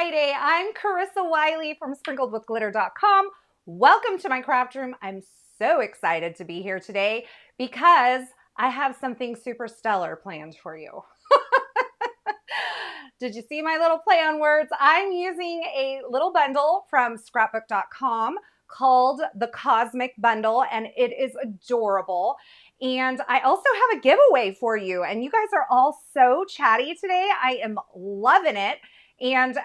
Friday. I'm Carissa Wiley from SprinkledWithGlitter.com. Welcome to my craft room. I'm so excited to be here today because I have something super stellar planned for you. Did you see my little play on words? I'm using a little bundle from scrapbook.com called the Cosmic Bundle, and it is adorable. And I also have a giveaway for you, and you guys are all so chatty today. I am loving it. And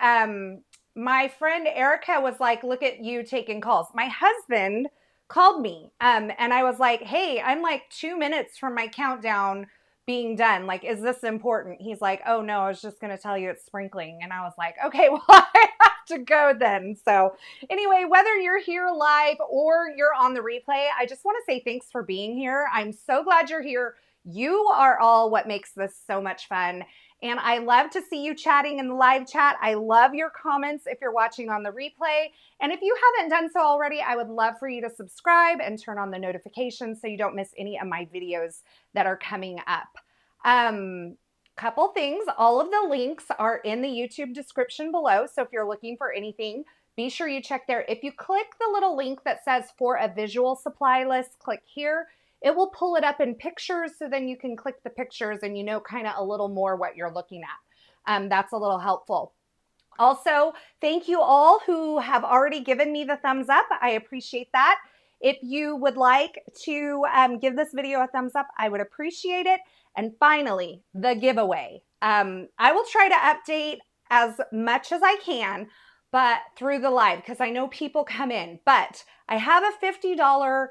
my friend Erica was like, look at you taking calls. My husband called me and I was like, hey, I'm like 2 minutes from my countdown being done. Like, is this important? He's like, oh no, I was just going to tell you it's sprinkling. And I was like, okay, well, I have to go then. So anyway, whether you're here live or you're on the replay, I just want to say thanks for being here. I'm so glad you're here. You are all what makes this so much fun. And I love to see you chatting in the live chat. I love your comments if you're watching on the replay. And if you haven't done so already, I would love for you to subscribe and turn on the notifications so you don't miss any of my videos that are coming up. Couple things, all of the links are in the YouTube description below. So if you're looking for anything, be sure you check there. If you click the little link that says for a visual supply list, click here. It will pull it up in pictures, so then you can click the pictures and you know kind of a little more what you're looking at. That's a little helpful. Also, thank you all who have already given me the thumbs up. I appreciate that. If you would like to give this video a thumbs up, I would appreciate it. And finally, the giveaway. I will try to update as much as I can, but through the live, because I know people come in. But I have a $50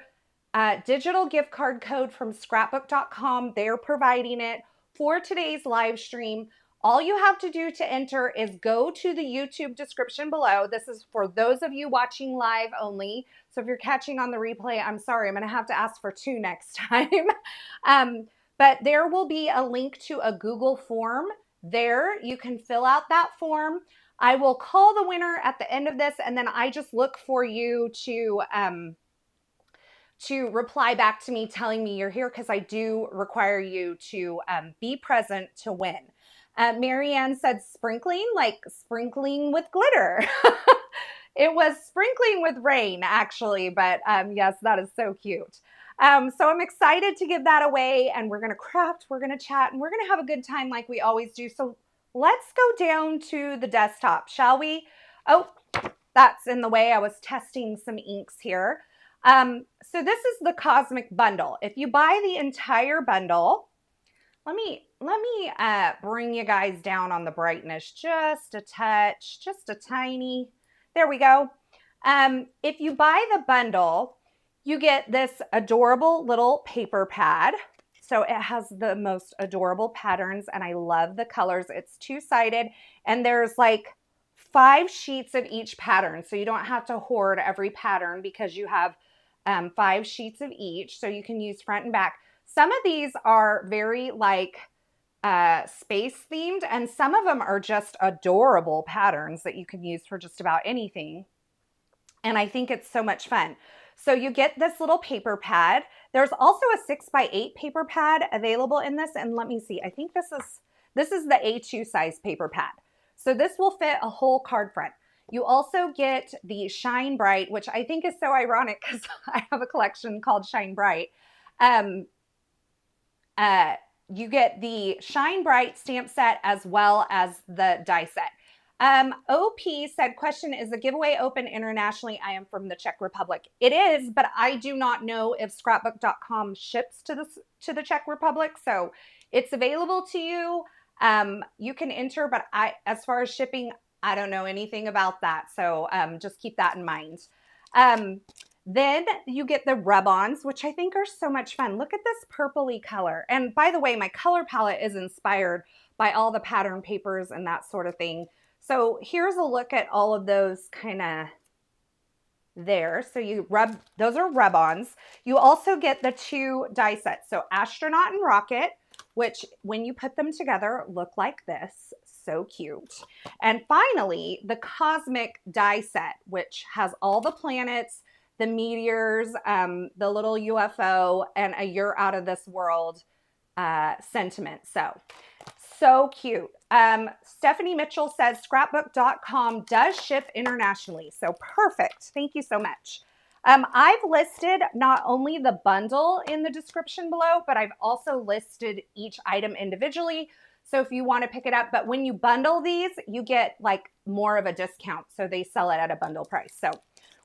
digital gift card code from scrapbook.com. They're providing it for today's live stream. All you have to do to enter is go to the YouTube description below. This is for those of you watching live only. So if you're catching on the replay, I'm sorry, I'm going to have to ask for 2 next time. But there will be a link to a Google form there. You can fill out that form. I will call the winner at the end of this, and then I just look for you to reply back to me telling me you're here, because I do require you to be present to win. Marianne said sprinkling, like sprinkling with glitter. It was sprinkling with rain, actually, but yes, that is so cute. So I'm excited to give that away, and we're going to craft, we're going to chat, and we're going to have a good time like we always do. So let's go down to the desktop, shall we? Oh, that's in the way. I was testing some inks here. So this is the Cosmic Bundle. If you buy the entire bundle, let me bring you guys down on the brightness just a touch, just a tiny, there we go. If you buy the bundle, you get this adorable little paper pad. So it has the most adorable patterns, and I love the colors. It's 2-sided, and there's like 5 sheets of each pattern. So you don't have to hoard every pattern because you have 5 sheets of each, so you can use front and back. Some of these are very like space themed, and some of them are just adorable patterns that you can use for just about anything. And I think it's so much fun. So you get this little paper pad. There's also a 6x8 paper pad available in this. And let me see, I think this is the A2 size paper pad. So this will fit a whole card front. You also get the Shine Bright, which I think is so ironic because I have a collection called Shine Bright. You get the Shine Bright stamp set as well as the die set. OP said, question, is the giveaway open internationally? I am from the Czech Republic. It is, but I do not know if scrapbook.com ships to the Czech Republic. So it's available to you. You can enter, but as far as shipping, I don't know anything about that. So just keep that in mind. Then you get the rub-ons, which I think are so much fun. Look at this purpley color. And by the way, my color palette is inspired by all the pattern papers and that sort of thing. So here's a look at all of those kind of there. So those are rub-ons. You also get the 2 die sets. So Astronaut and Rocket, which when you put them together look like this. So cute. And finally, the Cosmic die set, which has all the planets, the meteors, the little UFO, and a "you're out of this world" sentiment. So cute. Stephanie Mitchell says scrapbook.com does ship internationally. So perfect. Thank you so much. I've listed not only the bundle in the description below, but I've also listed each item individually. So if you want to pick it up, but when you bundle these, you get like more of a discount. So they sell it at a bundle price. So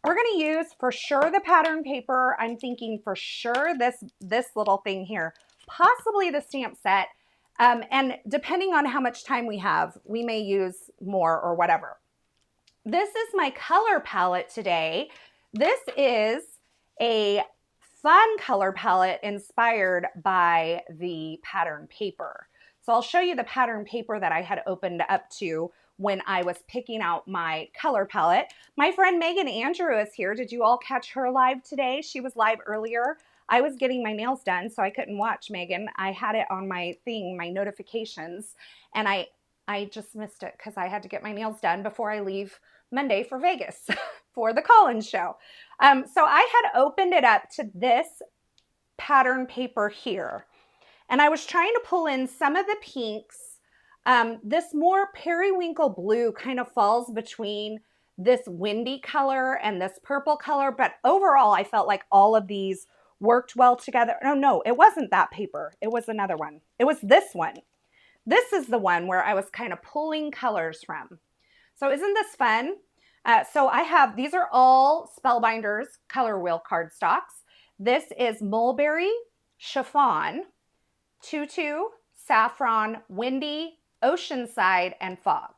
we're going to use for sure the pattern paper. I'm thinking for sure this little thing here, possibly the stamp set. And depending on how much time we have, we may use more or whatever. This is my color palette today. This is a fun color palette inspired by the pattern paper. So I'll show you the pattern paper that I had opened up to when I was picking out my color palette. My friend Megan Andrew is here. Did you all catch her live today? She was live earlier. I was getting my nails done, so I couldn't watch Megan. I had it on my thing, my notifications, and I just missed it because I had to get my nails done before I leave Monday for Vegas for the Collins show. So I had opened it up to this pattern paper here, and I was trying to pull in some of the pinks. This more periwinkle blue kind of falls between this windy color and this purple color, but overall I felt like all of these worked well together. No, it wasn't that paper. It was another one. It was this one. This is the one where I was kind of pulling colors from. So isn't this fun? So I have, these are all Spellbinders ColorWheel cardstocks. This is Mulberry, Chiffon, Tutu, Saffron, Windy, Oceanside, and Fog.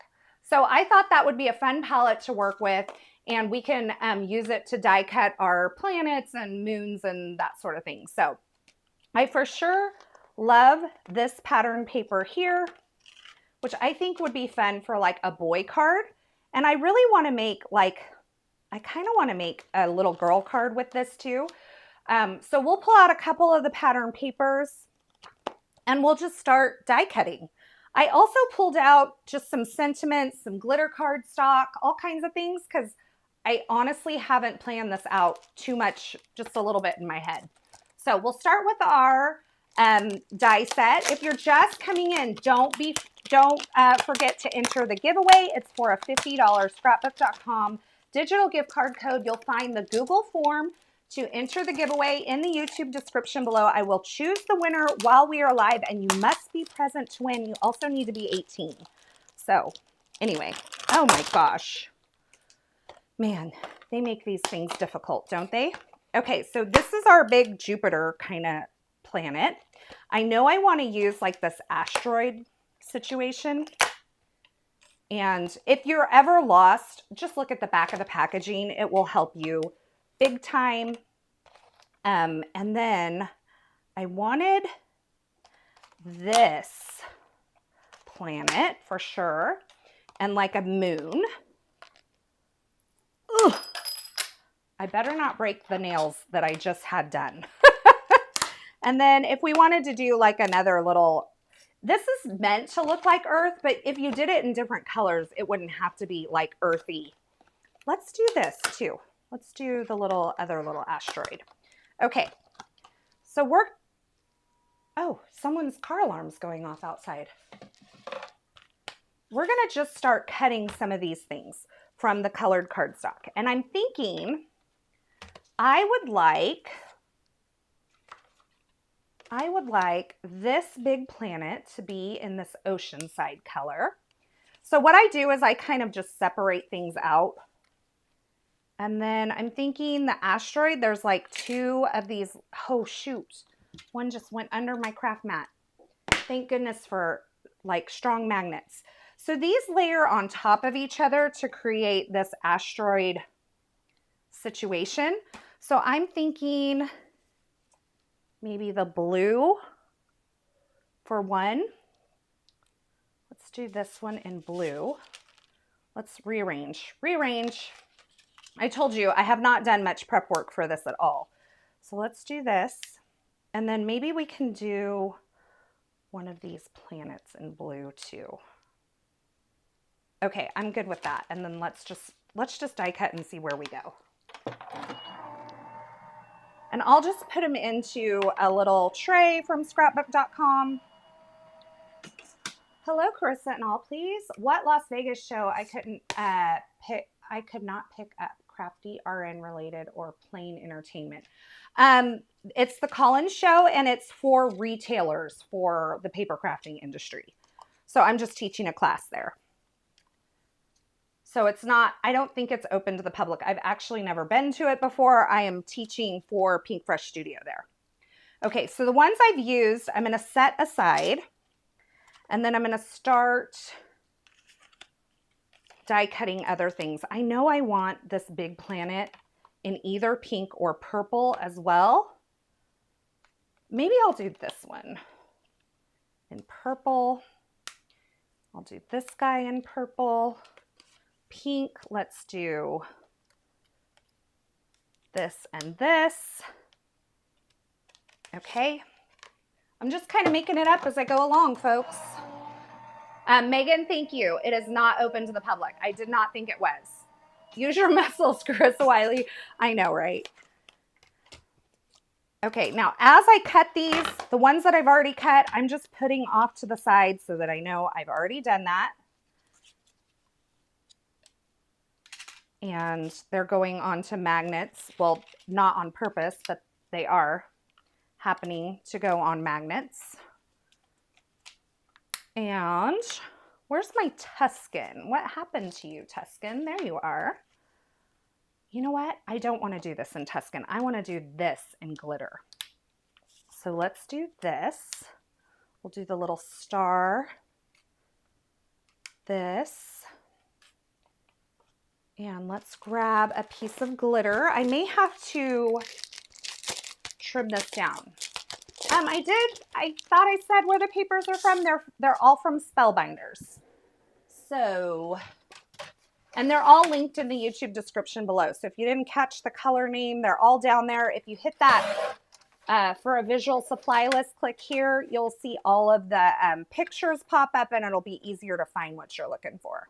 So I thought that would be a fun palette to work with, and we can use it to die cut our planets and moons and that sort of thing. So I for sure love this pattern paper here, which I think would be fun for like a boy card. And I really want to make like, I kind of want to make a little girl card with this too. So we'll pull out a couple of the pattern papers and we'll just start die cutting. I also pulled out just some sentiments, some glitter cardstock, all kinds of things, because I honestly haven't planned this out too much, just a little bit in my head. So we'll start with our die set. If you're just coming in, don't forget to enter the giveaway. It's for a $50 scrapbook.com digital gift card code. You'll find the Google form to enter the giveaway in the YouTube description below. I will choose the winner while we are live, and you must be present to win. You also need to be 18. So anyway, oh my gosh. Man, they make these things difficult, don't they? Okay, so this is our big Jupiter kind of planet. I know I want to use like this asteroid situation. And if you're ever lost, just look at the back of the packaging. It will help you big time. And then I wanted this planet for sure, and like a moon. Ugh. I better not break the nails that I just had done. And then if we wanted to do like another little, this is meant to look like Earth, but if you did it in different colors, it wouldn't have to be like earthy. Let's do this too. Let's do the other little asteroid. Okay, so oh, someone's car alarm's going off outside. We're gonna just start cutting some of these things from the colored cardstock. And I'm thinking I would like this big planet to be in this oceanside color. So what I do is I kind of just separate things out. And then I'm thinking the asteroid, there's like 2 of these. Oh shoot, one just went under my craft mat. Thank goodness for like strong magnets. So these layer on top of each other to create this asteroid situation. So I'm thinking maybe the blue for one. Let's do this one in blue. Let's rearrange. I told you I have not done much prep work for this at all. So let's do this. And then maybe we can do one of these planets in blue too. Okay, I'm good with that. And then let's just die cut and see where we go. And I'll just put them into a little tray from scrapbook.com. Hello, Carissa and all, please. What Las Vegas show I could not pick up? Crafty, RN related, or plain entertainment? It's the Collins show, and it's for retailers for the paper crafting industry. So I'm just teaching a class there. So it's not, I don't think it's open to the public. I've actually never been to it before. I am teaching for Pink Fresh Studio there. Okay, so the ones I've used, I'm going to set aside, and then I'm going to start die cutting other things. I know I want this big planet in either pink or purple as well. Maybe I'll do this one in purple. I'll do this guy in purple. Pink, let's do this and this. Okay, I'm just kind of making it up as I go along, folks. Megan, thank you. It is not open to the public. I did not think it was. Use your muscles, Carissa Wiley. I know, right? Okay, now as I cut these, the ones that I've already cut, I'm just putting off to the side so that I know I've already done that. And they're going onto magnets. Well, not on purpose, but they are happening to go on magnets. And where's my Tuscan? What happened to you, Tuscan? There you are. You know what? I don't want to do this in Tuscan. I want to do this in glitter. So let's do this. We'll do the little star. This. And let's grab a piece of glitter. I may have to trim this down. I thought I said where the papers are from. They're all from Spellbinders. So, and they're all linked in the YouTube description below. So if you didn't catch the color name, they're all down there. If you hit that for a visual supply list, click here. You'll see all of the pictures pop up, and it'll be easier to find what you're looking for.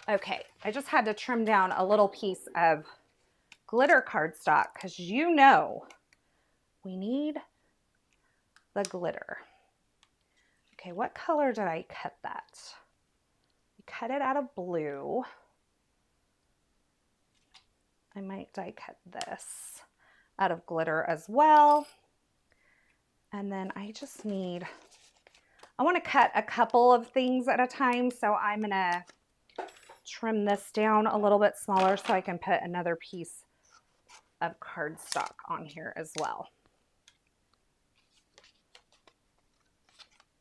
Okay, I just had to trim down a little piece of glitter cardstock because you know we need the glitter. Okay, what color did I cut that? I cut it out of blue. I might die cut this out of glitter as well. And then I just need, I want to cut a couple of things at a time, so I'm going to trim this down a little bit smaller so I can put another piece of cardstock on here as well.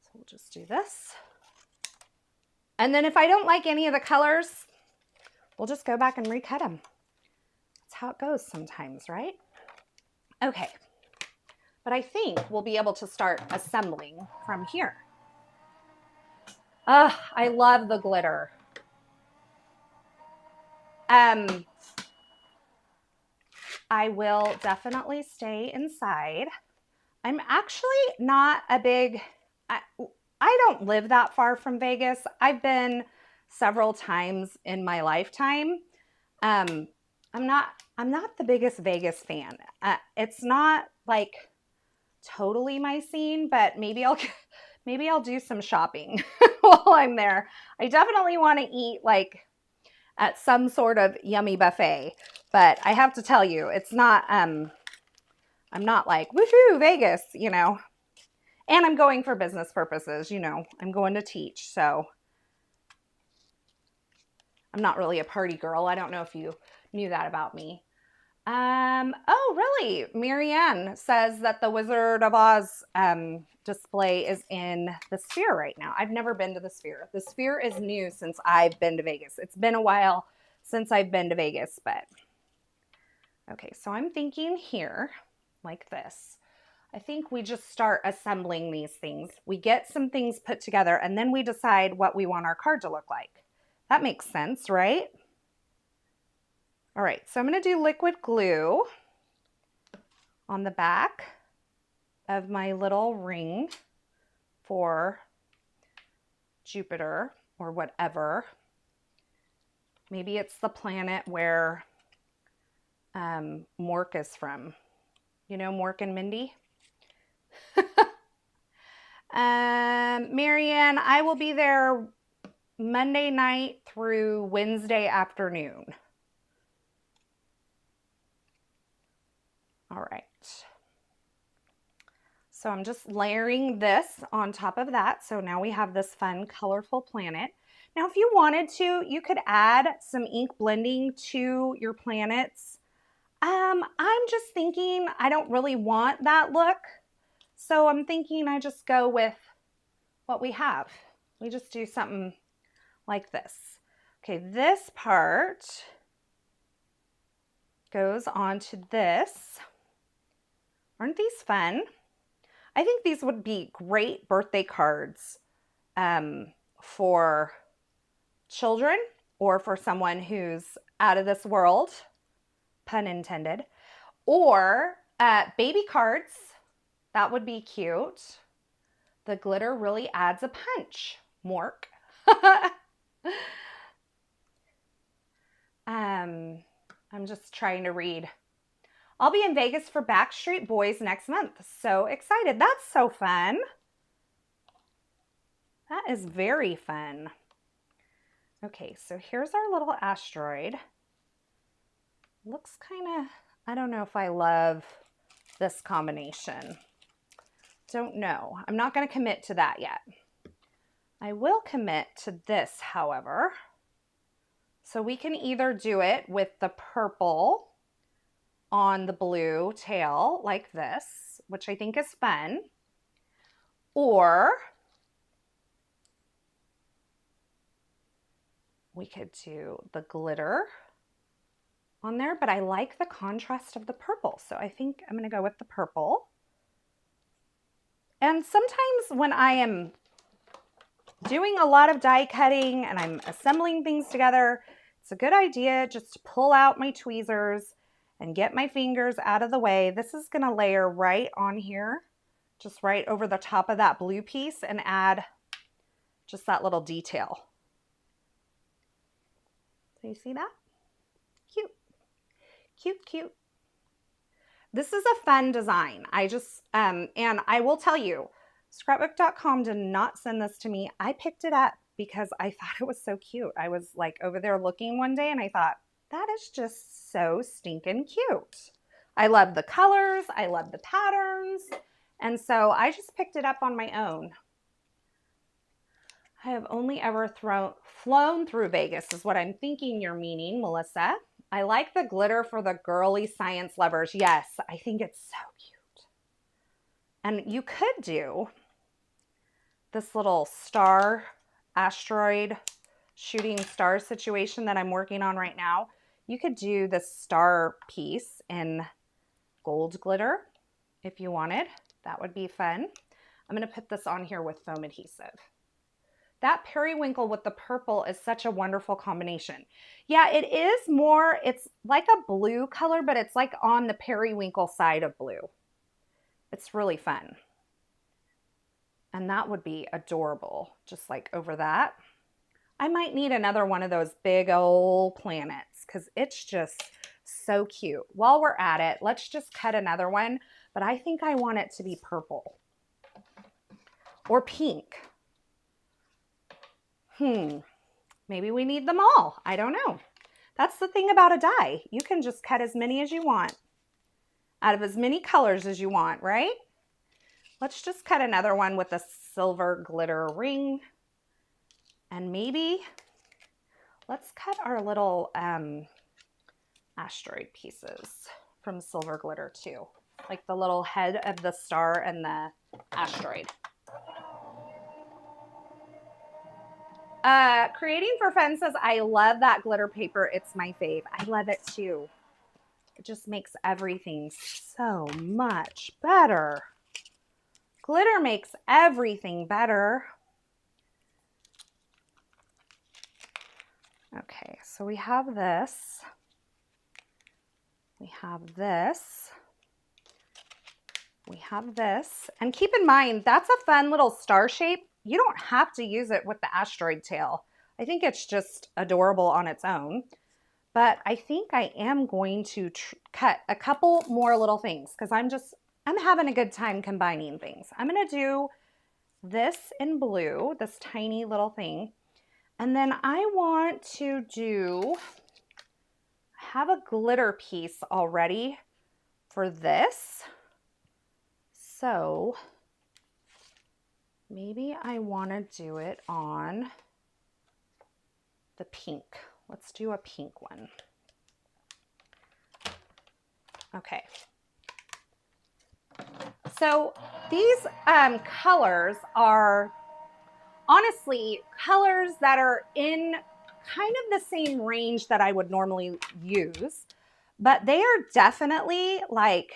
So we'll just do this. And then if I don't like any of the colors, we'll just go back and recut them. That's how it goes sometimes, right? Okay, but I think we'll be able to start assembling from here. I love the glitter. I will definitely stay inside. I'm actually not a big, I don't live that far from Vegas. I've been several times in my lifetime. I'm not the biggest Vegas fan. It's not like totally my scene, but maybe I'll do some shopping while I'm there. I definitely want to eat like at some sort of yummy buffet, but I have to tell you, it's not I'm not like woohoo Vegas, you know. And I'm going for business purposes, you know. I'm going to teach, so I'm not really a party girl. I don't know if you knew that about me. Oh, really? Marianne says that the Wizard of Oz display is in the Sphere right now. I've never been to the Sphere. The Sphere is new since I've been to Vegas. It's been a while since I've been to Vegas, but okay, so I'm thinking here like this. I think we just start assembling these things. We get some things put together and then we decide what we want our card to look like. That makes sense, right? All right, so I'm going to do liquid glue on the back of my little ring for Jupiter or whatever. Maybe it's the planet where Mork is from. You know Mork and Mindy? Marianne, I will be there Monday night through Wednesday afternoon. All right. So I'm just layering this on top of that. So now we have this fun, colorful planet. Now, if you wanted to, you could add some ink blending to your planets. I'm just thinking I don't really want that look. So I'm thinking I just go with what we have. We just do something like this. Okay, this part goes onto this. Aren't these fun? I think these would be great birthday cards for children or for someone who's out of this world, pun intended, or baby cards. That would be cute. The glitter really adds a punch, Mork. I'm just trying to read. I'll be in Vegas for Backstreet Boys next month. So excited. That's so fun. That is very fun. Okay, so here's our little asteroid. Looks kind of, I don't know if I love this combination. Don't know. I'm not going to commit to that yet. I will commit to this, however. So we can either do it with the purple on the blue tail like this, which I think is fun, or we could do the glitter on there, but I like the contrast of the purple, so I think I'm going to go with the purple. And sometimes when I am doing a lot of die cutting and I'm assembling things together, it's a good idea just to pull out my tweezers and get my fingers out of the way. This is going to layer right on here, just right over the top of that blue piece, and add just that little detail. So you see that? Cute. Cute, cute. This is a fun design. I just, and I will tell you, scrapbook.com did not send this to me. I picked it up because I thought it was so cute. I was like over there looking one day and I thought, that is just so stinking cute. I love the colors. I love the patterns. And so I just picked it up on my own. I have only ever flown through Vegas is what I'm thinking you're meaning, Melissa. I like the glitter for the girly science lovers. Yes, I think it's so cute. And you could do this little star, asteroid, shooting star situation that I'm working on right now. You could do the star piece in gold glitter if you wanted. That would be fun. I'm going to put this on here with foam adhesive. That periwinkle with the purple is such a wonderful combination. Yeah, it is more, it's like a blue color, but it's like on the periwinkle side of blue. It's really fun. And that would be adorable, just like over that. I might need another one of those big old planets because it's just So cute. While we're at it, let's just cut another one, but I think I want it to be purple or pink. Maybe we need them all. I don't know. That's the thing about a die. You can just cut as many as you want out of as many colors as you want, right? Let's just cut another one with a silver glitter ring. And maybe let's cut our little asteroid pieces from silver glitter too. Like the little head of the star and the asteroid. Creating for Fun says, I love that glitter paper. It's my fave. I love it too. It just makes everything so much better. Glitter makes everything better. Okay, so we have this. We have this. We have this. And keep in mind, that's a fun little star shape. You don't have to use it with the asteroid tail. I think it's just adorable on its own. But I think I am going to cut a couple more little things because I'm having a good time combining things. I'm going to do this in blue, this tiny little thing. And then I want to have a glitter piece already for this. So maybe I want to do it on the pink. Let's do a pink one. Okay. So these colors are honestly colors that are in kind of the same range that I would normally use, but they are definitely like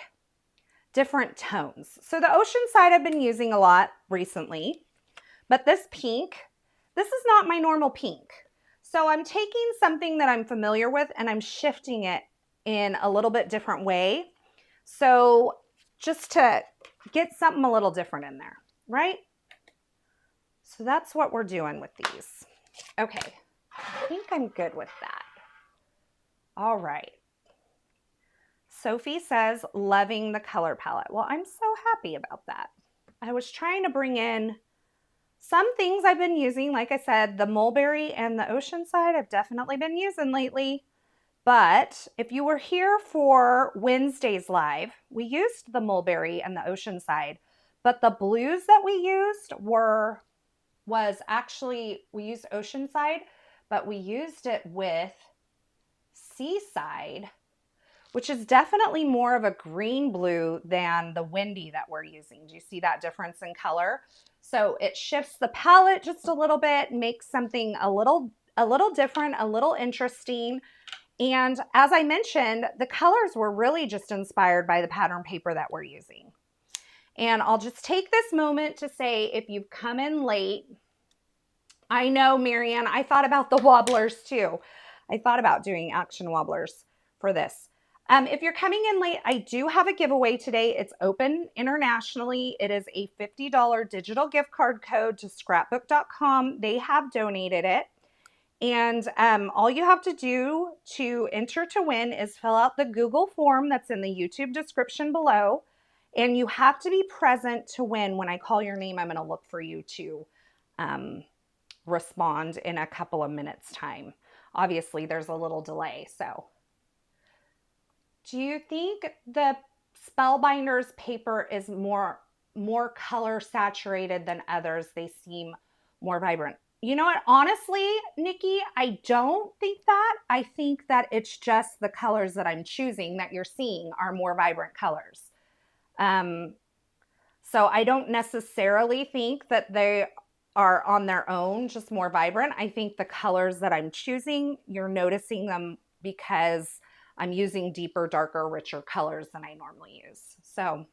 different tones. So the ocean side I've been using a lot recently, but this pink, this is not my normal pink. So I'm taking something that I'm familiar with and I'm shifting it in a little bit different way. So just to get something a little different in there, right? So that's what we're doing with these. Okay, I think I'm good with that. All right. Sophie says, loving the color palette. Well, I'm so happy about that. I was trying to bring in some things I've been using. Like I said, the mulberry and the ocean side I've definitely been using lately. But if you were here for Wednesday's live, we used the mulberry and the ocean side, but the blues that we used was actually, we used ocean side, but we used it with seaside, which is definitely more of a green blue than the windy that we're using. Do you see that difference in color? So it shifts the palette just a little bit, makes something a little different, a little interesting. And as I mentioned, the colors were really just inspired by the pattern paper that we're using. And I'll just take this moment to say, if you've come in late, I know, Marianne, I thought about the wobblers too. I thought about doing action wobblers for this. If you're coming in late, I do have a giveaway today. It's open internationally. It is a $50 digital gift card code to scrapbook.com. They have donated it. And all you have to do to enter to win is fill out the Google form that's in the YouTube description below. And you have to be present to win. When I call your name, I'm going to look for you to respond in a couple of minutes time. Obviously, there's a little delay. So do you think the Spellbinders paper is more color saturated than others? They seem more vibrant. You know what? Honestly, Nikki, I don't think that. I think that it's just the colors that I'm choosing that you're seeing are more vibrant colors. So I don't necessarily think that they are on their own just more vibrant. I think the colors that I'm choosing, you're noticing them because I'm using deeper, darker, richer colors than I normally use. So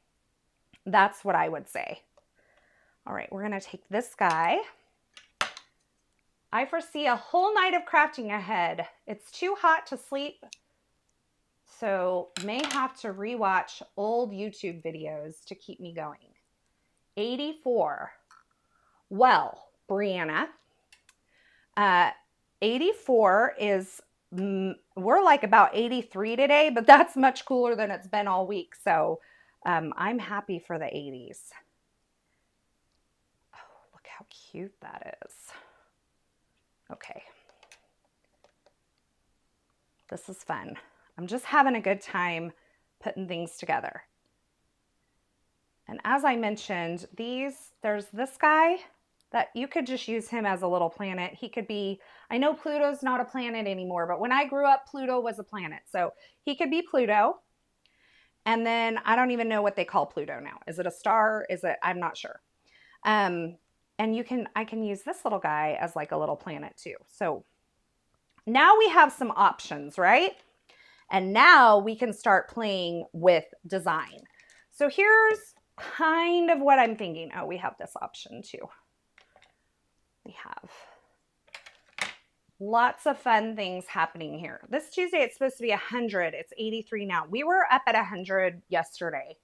that's what I would say. All right, we're going to take this guy. I foresee a whole night of crafting ahead. It's too hot to sleep, so may have to rewatch old YouTube videos to keep me going. 84. Well, Brianna, 84 is we're like about 83 today, but that's much cooler than it's been all week. So I'm happy for the 80s. Oh, look how cute that is. Okay. This is fun. I'm just having a good time putting things together. And as I mentioned, there's this guy that you could just use him as a little planet. He could be, I know Pluto's not a planet anymore, but when I grew up, Pluto was a planet. So he could be Pluto. And then I don't even know what they call Pluto now. Is it a star? Is it, I'm not sure. And I can use this little guy as like a little planet too. So now we have some options, right? And now we can start playing with design. So here's kind of what I'm thinking. Oh, we have this option too. We have lots of fun things happening here. This Tuesday, it's supposed to be 100. It's 83 now. We were up at 100 yesterday.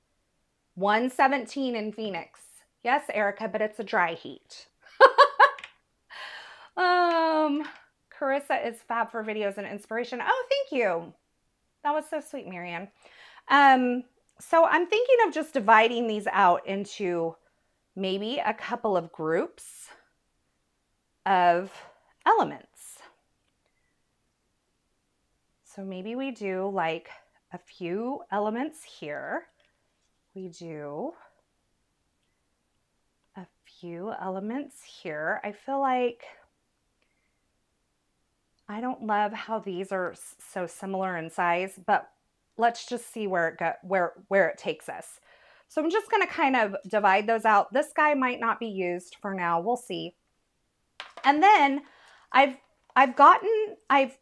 117 in Phoenix. Yes, Erica, but it's a dry heat. Carissa is fab for videos and inspiration. Oh, thank you. That was so sweet, Marianne. So I'm thinking of just dividing these out into maybe a couple of groups of elements. So maybe we do like a few elements here. We do a few elements here. I feel like I don't love how these are so similar in size, but let's just see where it takes us. So I'm just going to kind of divide those out. This guy might not be used for now. We'll see. And then I've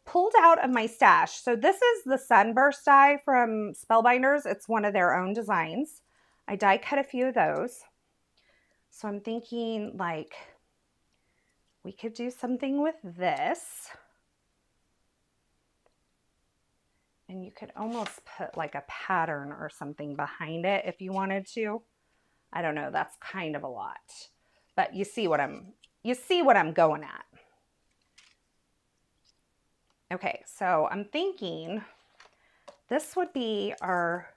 pulled out of my stash. So this is the Sunburst die from Spellbinders. It's one of their own designs. I die cut a few of those. So I'm thinking like we could do something with this. And you could almost put like a pattern or something behind it if you wanted to. I don't know, that's kind of a lot. But you see what I'm going at. Okay, so I'm thinking this would be our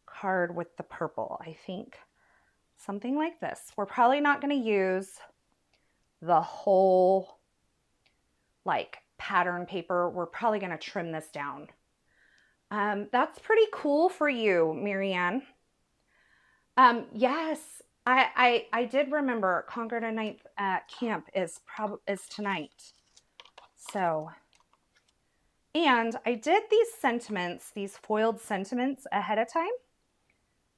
card with the purple. I think something like this. We're probably not going to use the whole like pattern paper. We're probably going to trim this down. That's pretty cool for you, Marianne. Yes, I did remember Conquer the Ninth camp is tonight. So, and I did these sentiments, these foiled sentiments ahead of time.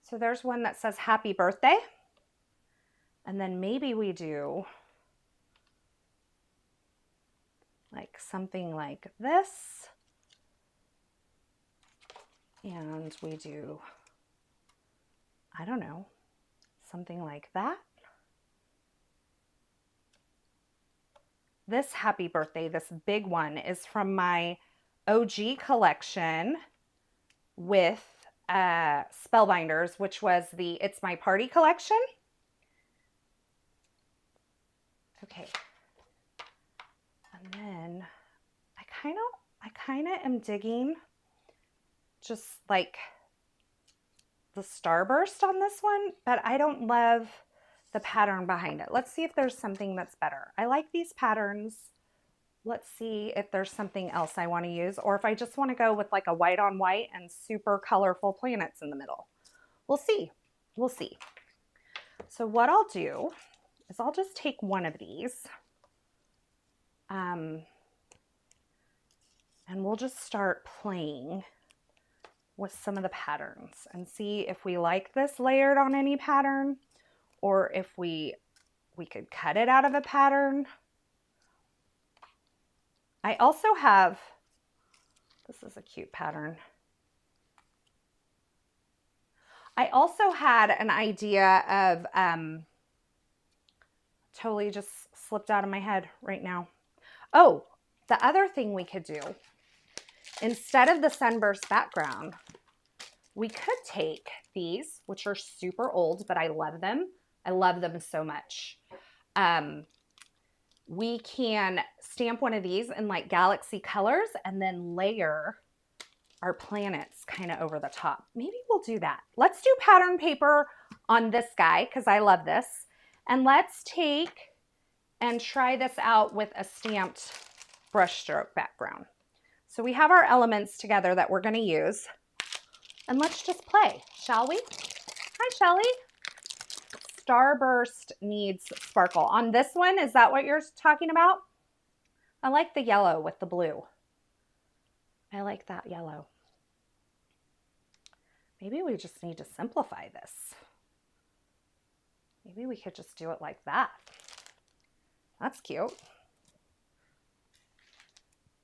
So there's one that says happy birthday. And then maybe we do like something like this. And we do, I don't know, something like that. This happy birthday, this big one, is from my OG collection with Spellbinders, which was the It's My Party collection. Okay. And then I kind of am digging just like the Starburst on this one, but I don't love the pattern behind it. Let's see if there's something that's better. I like these patterns. Let's see if there's something else I want to use, or if I just want to go with like a white on white and super colorful planets in the middle. We'll see. We'll see. So what I'll do is I'll just take one of these and we'll just start playing with some of the patterns and see if we like this layered on any pattern, or if we could cut it out of a pattern. I also have, this is a cute pattern. I also had an idea of, totally just slipped out of my head right now. Oh, the other thing we could do, instead of the Sunburst background, we could take these, which are super old, but I love them. I love them so much. we can stamp one of these in like galaxy colors and then layer our planets kind of over the top. Maybe we'll do that. Let's do pattern paper on this guy because I love this. And let's take and try this out with a stamped brushstroke background. So we have our elements together that we're going to use. And let's just play, shall we? Hi, Shelly. Starburst needs sparkle. On this one, is that what you're talking about? I like the yellow with the blue. I like that yellow. Maybe we just need to simplify this. Maybe we could just do it like that. That's cute.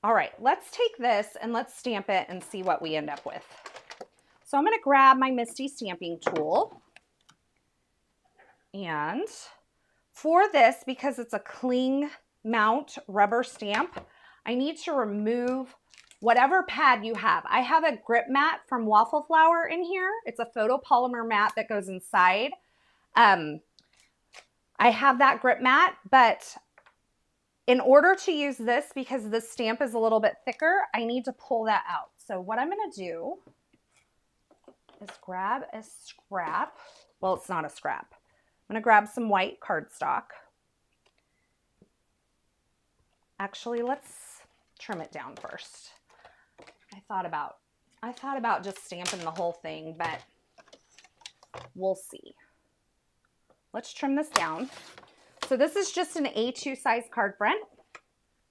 All right, let's take this and let's stamp it and see what we end up with. So I'm going to grab my Misty stamping tool. And for this, because it's a cling mount rubber stamp, I need to remove whatever pad you have. I have a grip mat from Waffle Flower in here. It's a photopolymer mat that goes inside. I have that grip mat, but in order to use this, because this stamp is a little bit thicker, I need to pull that out. So what I'm going to do is grab a scrap. Well, it's not a scrap. I'm going to grab some white cardstock. Actually, let's trim it down first. I thought about just stamping the whole thing, but we'll see. Let's trim this down. So this is just an A2 size card front. I'm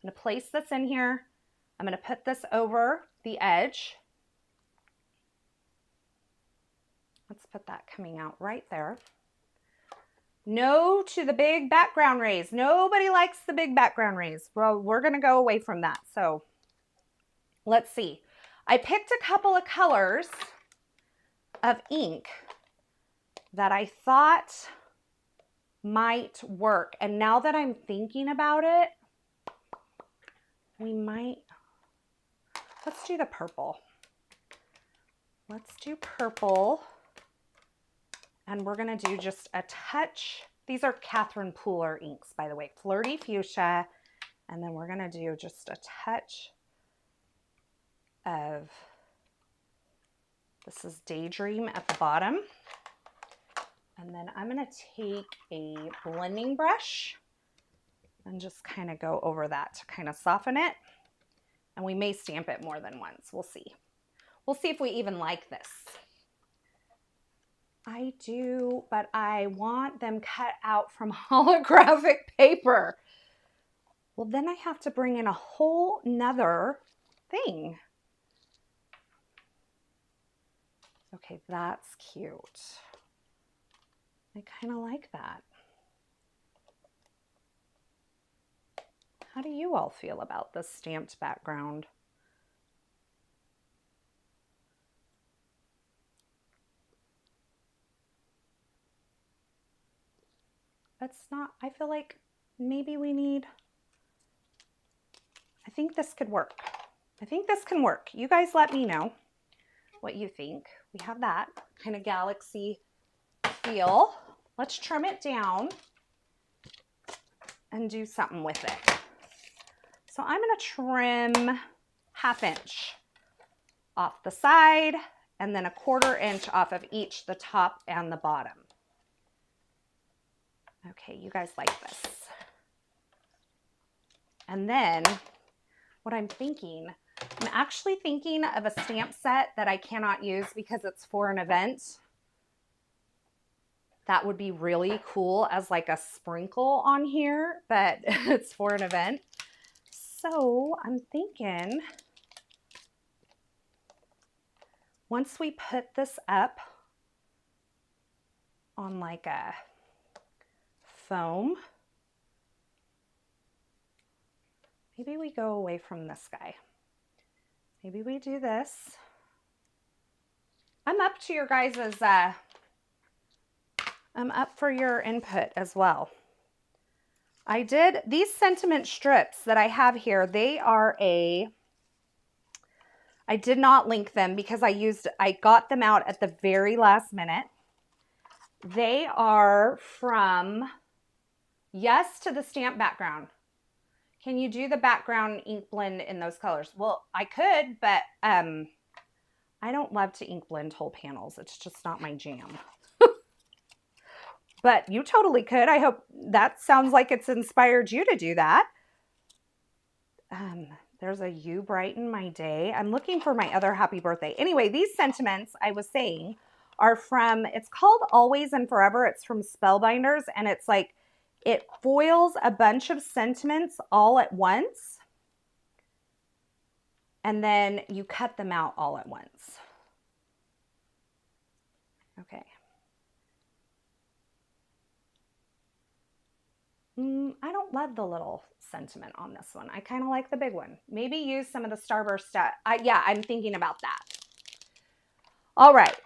going to place this in here. I'm going to put this over the edge. Let's put that coming out right there. No to the big background rays. Nobody likes the big background rays. Well, we're going to go away from that. So let's see. I picked a couple of colors of ink that I thought might work. And now that I'm thinking about it, we might, let's do the purple. Let's do purple. And we're going to do just a touch. These are Catherine Pooler inks, by the way. Flirty Fuchsia. And then we're going to do just a touch of, this is Daydream at the bottom. And then I'm going to take a blending brush and just kind of go over that to kind of soften it. And we may stamp it more than once. We'll see. We'll see if we even like this. I do, but I want them cut out from holographic paper. Well, then I have to bring in a whole nother thing. Okay, that's cute. I kind of like that. How do you all feel about this stamped background? That's not, I feel like maybe we need, I think this could work. I think this can work. You guys let me know what you think. We have that kind of galaxy feel. Let's trim it down and do something with it. So I'm going to trim 1/2 inch off the side and then 1/4 inch off of each, the top and the bottom. Okay, you guys like this. And then what I'm thinking, I'm actually thinking of a stamp set that I cannot use because it's for an event. That would be really cool as like a sprinkle on here, but it's for an event. So I'm thinking once we put this up on like a foam, maybe we go away from this guy. Maybe we do this. I'm up to your guys's, I'm up for your input as well. I did these sentiment strips that I have here. They are I did not link them because I got them out at the very last minute. They are from Yes to the Stamp Background. Can you do the background ink blend in those colors? Well, I could, but I don't love to ink blend whole panels. It's just not my jam. But you totally could. I hope that sounds like it's inspired you to do that. There's a You Brighten My Day. I'm looking for my other happy birthday. Anyway, these sentiments I was saying are from, it's called Always and Forever. It's from Spellbinders, and it's like, it foils a bunch of sentiments all at once, and then you cut them out all at once. Okay. I don't love the little sentiment on this one. I kind of like the big one. Maybe use some of the Starburst stuff. Yeah, I'm thinking about that. All right.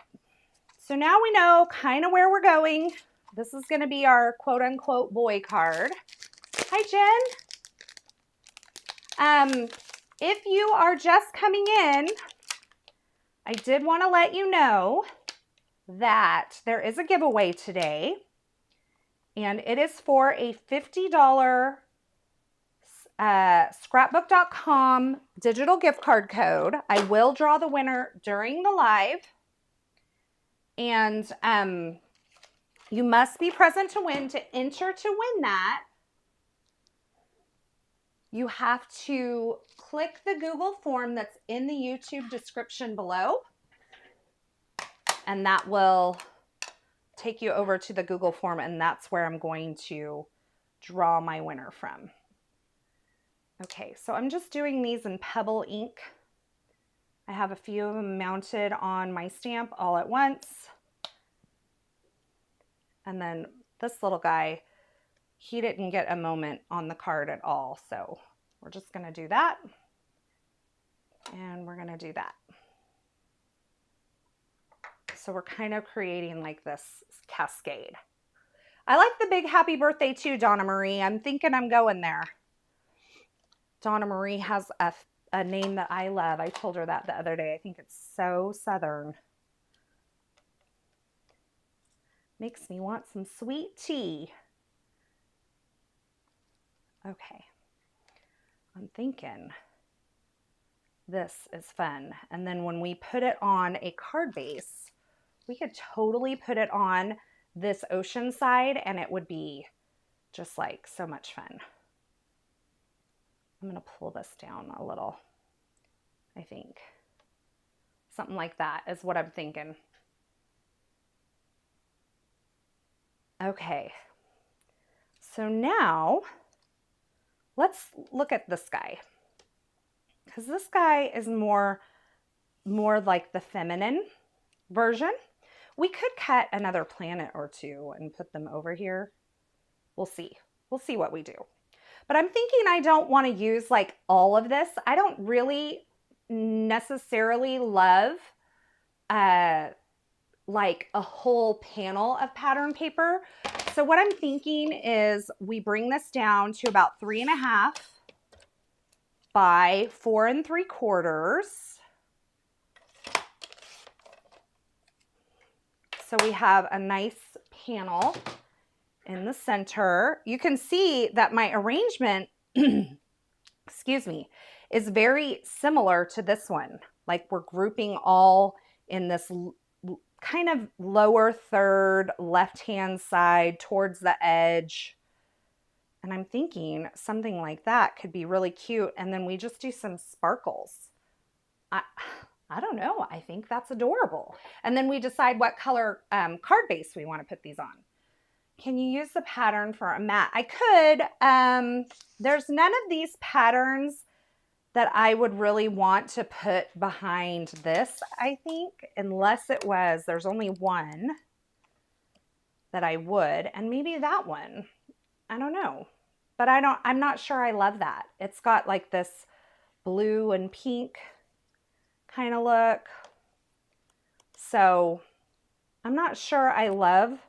So now we know kind of where we're going. This is going to be our quote unquote boy card. Hi, Jen. If you are just coming in, I did want to let you know that there is a giveaway today. And it is for a $50 scrapbook.com digital gift card code. I will draw the winner during the live. And you must be present to win. To enter to win that, you have to click the Google form that's in the YouTube description below. And that will take you over to the Google form, and that's where I'm going to draw my winner from. Okay, so I'm just doing these in Pebble ink. I have a few of them mounted on my stamp all at once. And then this little guy, he didn't get a moment on the card at all, so we're just gonna do that. And we're gonna do that. So we're kind of creating like this cascade. I like the big happy birthday too, Donna Marie. I'm thinking I'm going there. Donna Marie has a name that I love. I told her that the other day. I think it's so Southern. Makes me want some sweet tea. Okay. I'm thinking this is fun. And then when we put it on a card base, we could totally put it on this ocean side and it would be just like so much fun. I'm going to pull this down a little, I think. Something like that is what I'm thinking. Okay. So now let's look at this guy. Because this guy is more like the feminine version. We could cut another planet or two and put them over here. We'll see. We'll see what we do. But I'm thinking I don't want to use like all of this. I don't really necessarily love like a whole panel of pattern paper. So what I'm thinking is we bring this down to about 3.5 by 4 3/4. So we have a nice panel in the center. You can see that my arrangement, excuse me, is very similar to this one. Like we're grouping all in this kind of lower third, left-hand side towards the edge. And I'm thinking something like that could be really cute. And then we just do some sparkles. I don't know. I think that's adorable. And then we decide what color card base we want to put these on. Can you use the pattern for a mat? I could. There's none of these patterns that I would really want to put behind this, I think, unless it was, there's only one that I would, and maybe that one. I don't know. But I'm not sure I love that. It's got like this blue and pink kind of look. So I'm not sure I love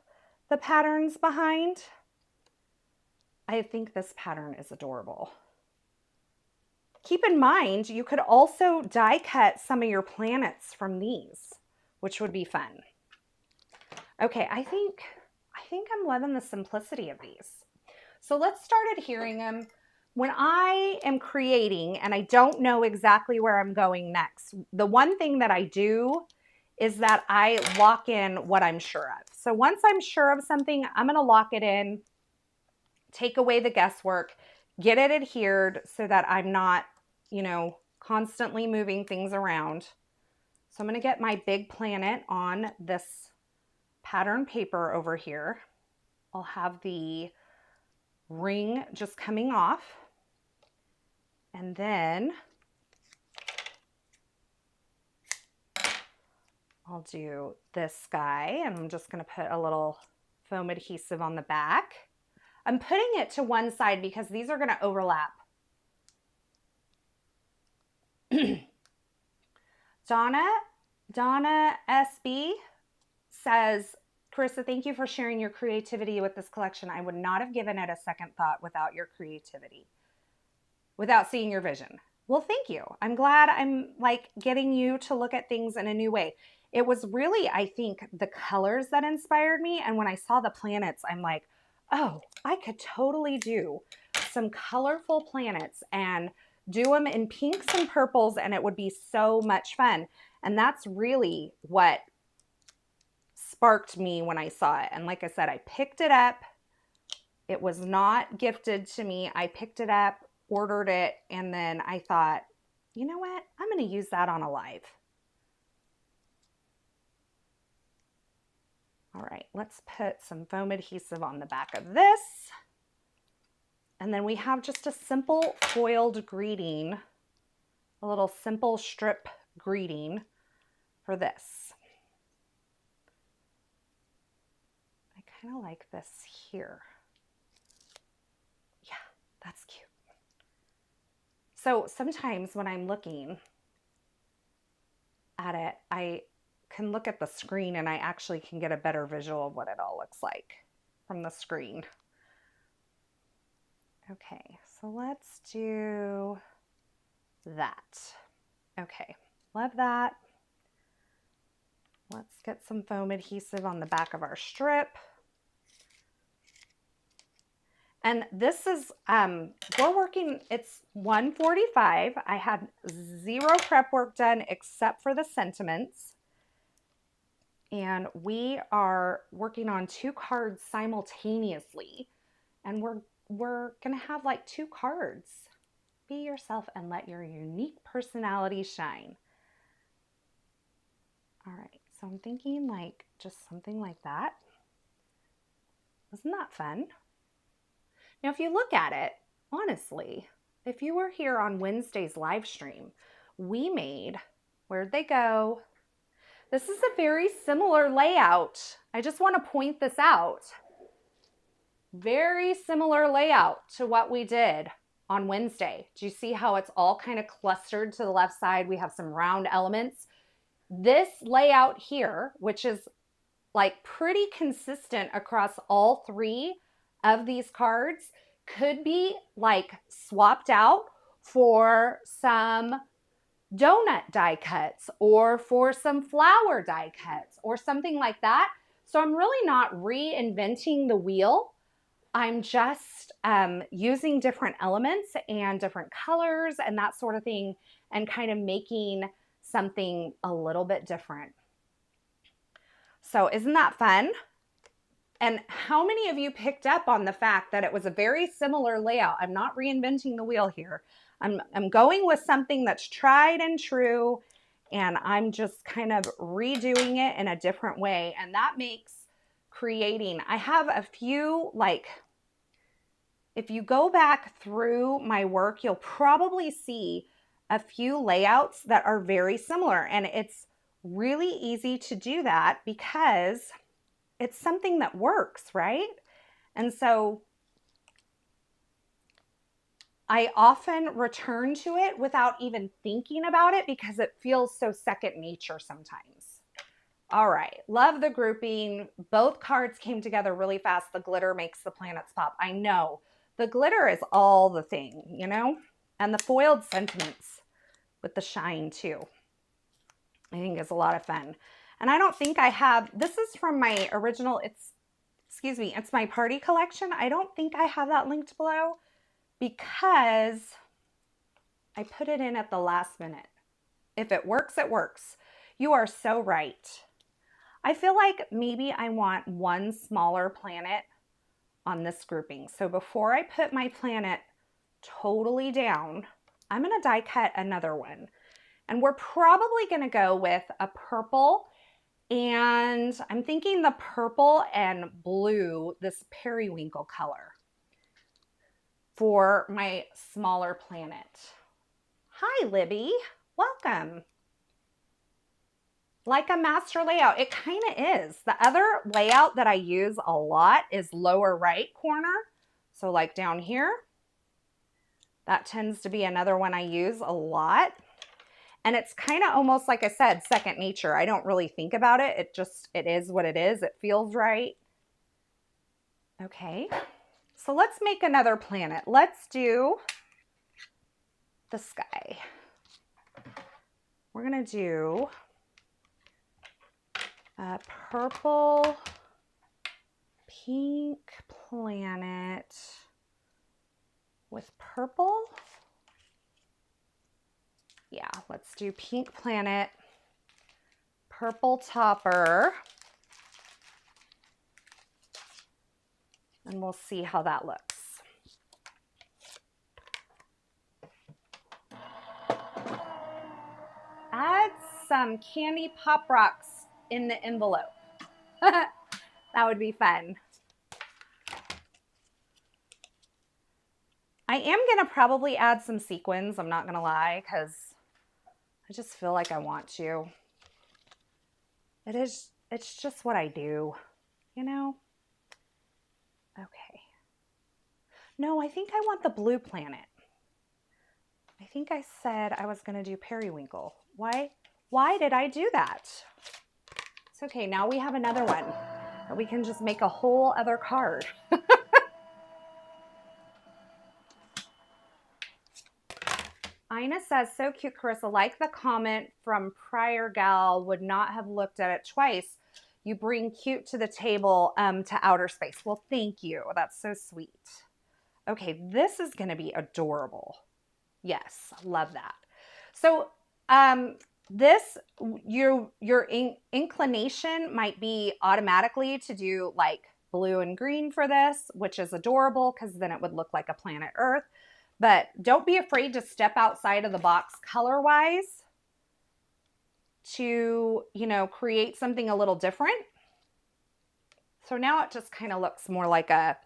the patterns behind. I think this pattern is adorable. Keep in mind, you could also die cut some of your planets from these, which would be fun. Okay, I think I'm loving the simplicity of these. So let's start adhering them. when I am creating and I don't know exactly where I'm going next, the one thing that I do is that I lock in what I'm sure of. So once I'm sure of something, I'm going to lock it in, take away the guesswork, get it adhered so that I'm not, you know, constantly moving things around. So I'm going to get my big planet on this pattern paper over here. I'll have the ring just coming off. And then I'll do this guy, and I'm just going to put a little foam adhesive on the back. I'm putting it to one side because these are going to overlap. Donna SB says, Carissa, thank you for sharing your creativity with this collection. I would not have given it a second thought without your creativity, without seeing your vision. Well, thank you. I'm glad I'm like getting you to look at things in a new way. It was really, I think, the colors that inspired me. And when I saw the planets, I'm like, oh, I could totally do some colorful planets and do them in pinks and purples, and it would be so much fun. And that's really what sparked me when I saw it. And like I said, I picked it up. It was not gifted to me. I picked it up, ordered it, and then I thought, you know what? I'm going to use that on a live. All right, let's put some foam adhesive on the back of this. And then we have just a simple foiled greeting, a little simple strip greeting for this. I kind of like this here. Yeah, that's cute. So sometimes when I'm looking at it, I can look at the screen and I actually can get a better visual of what it all looks like from the screen. Okay, so let's do that. Okay, love that. Let's get some foam adhesive on the back of our strip. And this is, we're working, it's 1:45. I had zero prep work done except for the sentiments. And we are working on 2 cards simultaneously. And we're gonna have like 2 cards. Be yourself and let your unique personality shine. All right, so I'm thinking like just something like that. Isn't that fun? Now, if you look at it, honestly, if you were here on Wednesday's live stream, we made, where'd they go? This is a very similar layout. I just want to point this out. Very similar layout to what we did on Wednesday. Do you see how it's all kind of clustered to the left side? We have some round elements. This layout here, which is like pretty consistent across all 3 of these cards, could be like swapped out for some donut die cuts or for some flower die cuts or something like that. So I'm really not reinventing the wheel. I'm just using different elements and different colors and that sort of thing and kind of making something a little bit different. So isn't that fun? And how many of you picked up on the fact that it was a very similar layout? I'm not reinventing the wheel here. I'm going with something that's tried and true, and I'm just kind of redoing it in a different way. And that makes creating, I have a few, like, if you go back through my work, you'll probably see a few layouts that are very similar. And it's really easy to do that because it's something that works, right? And so I often return to it without even thinking about it because it feels so second nature sometimes. All right, love the grouping. Both cards came together really fast. The glitter makes the planets pop. I know, the glitter is all the thing, you know? And the foiled sentiments with the shine too, I think is a lot of fun. And I don't think I have, this is from my original, it's my party collection. I don't think I have that linked below. because I put it in at the last minute. If it works, it works. You are so right. I feel like maybe I want one smaller planet on this grouping. So before I put my planet totally down, I'm going to die cut another one. And we're probably going to go with a purple, and I'm thinking the purple and blue, this periwinkle color for my smaller planet. Hi, Libby. Welcome. Like a master layout. It kind of is. The other layout that I use a lot is lower right corner. So like down here, that tends to be another one I use a lot. And it's kind of almost, like I said, second nature. I don't really think about it. It is what it is. It feels right. Okay. So let's make another planet. Let's do the sky. We're going to do a purple, pink planet with purple. Yeah, let's do pink planet, purple topper, and we'll see how that looks. Add some candy pop rocks in the envelope. That would be fun. I am gonna probably add some sequins, I'm not gonna lie, because I just feel like I want to. It's just what I do, you know? Okay. No, I think I want the blue planet. I think I said I was gonna do periwinkle. Why did I do that? It's okay, now we have another one that we can just make a whole other card. Ina says, so cute, Carissa. Like the comment from prior gal, would not have looked at it twice. You bring cute to the table to outer space. Well, thank you. That's so sweet. Okay, this is going to be adorable. Yes, love that. So this, your inclination might be automatically to do like blue and green for this, which is adorable because then it would look like a planet Earth. But don't be afraid to step outside of the box color-wise to, you know, create something a little different. So now it just kind of looks more like a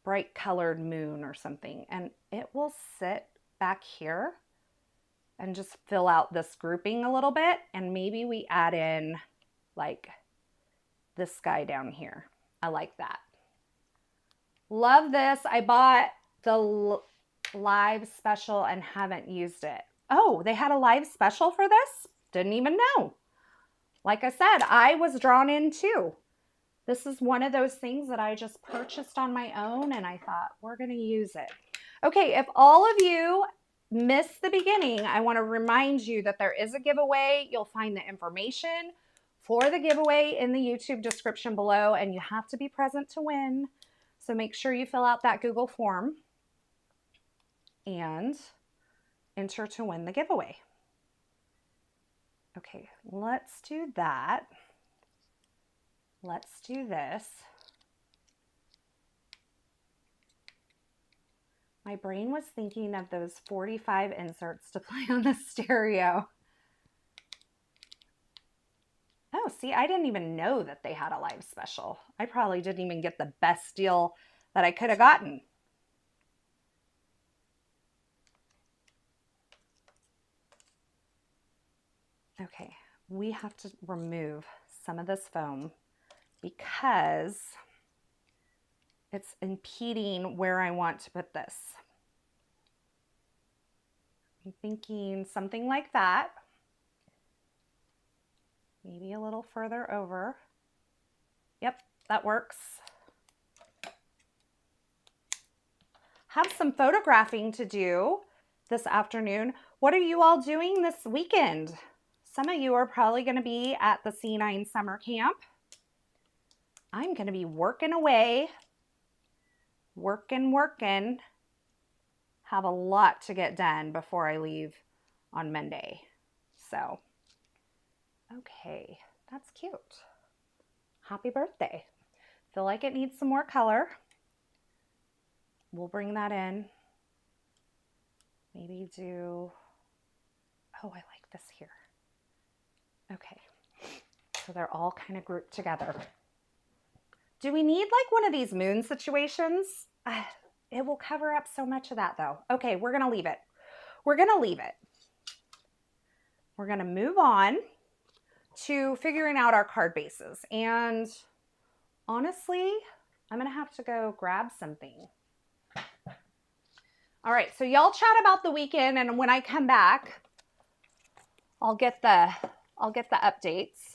bright colored moon or something. And it will sit back here and just fill out this grouping a little bit. And maybe we add in like this guy down here. I like that. Love this. I bought the live special and haven't used it. Oh, they had a live special for this? Didn't even know. Like I said, I was drawn in too. This is one of those things that I just purchased on my own and I thought we're going to use it. Okay, if all of you missed the beginning, I want to remind you that there is a giveaway. You'll find the information for the giveaway in the YouTube description below, and you have to be present to win. So make sure you fill out that Google form and enter to win the giveaway. Okay, let's do that. Let's do this. My brain was thinking of those 45 inserts to play on the stereo. Oh, see, I didn't even know that they had a live special. I probably didn't even get the best deal that I could have gotten. Okay, we have to remove some of this foam because it's impeding where I want to put this. I'm thinking something like that. Maybe a little further over. Yep, that works. Have some photographing to do this afternoon. What are you all doing this weekend? Some of you are probably going to be at the C9 summer camp. I'm going to be working away, working. have a lot to get done before I leave on Monday. So, okay, that's cute. Happy birthday. Feel like it needs some more color. We'll bring that in. Maybe do, oh, I like this here. Okay, so they're all kind of grouped together. Do we need like one of these moon situations? It will cover up so much of that though. Okay, we're gonna leave it. We're gonna leave it. We're gonna move on to figuring out our card bases. And honestly, I'm gonna have to go grab something. All right, so y'all chat about the weekend, and when I come back, I'll get the updates.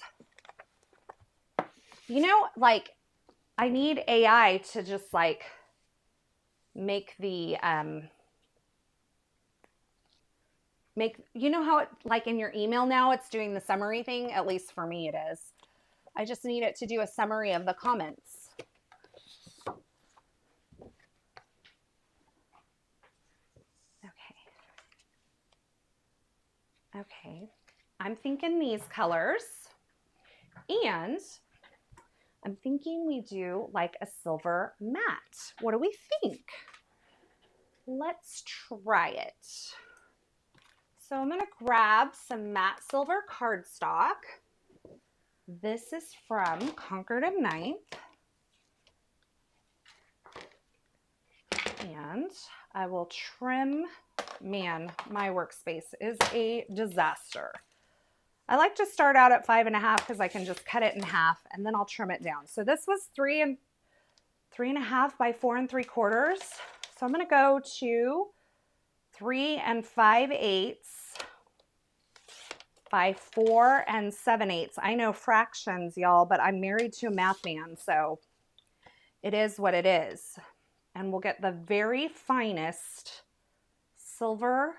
You know, like I need AI to just like make the you know how it, like in your email now it's doing the summary thing, at least for me it is. I just need it to do a summary of the comments. Okay, I'm thinking these colors, and I'm thinking we do like a silver matte. What do we think? Let's try it. So I'm gonna grab some matte silver cardstock. This is from Concord of Ninth. And I will trim. Man, my workspace is a disaster. I like to start out at 5.5 because I can just cut it in half and then I'll trim it down. So this was 3.5 by 4 3/4. So I'm going to go to 3 5/8 by 4 7/8. I know fractions, y'all, but I'm married to a math man, so it is what it is. And we'll get the very finest silver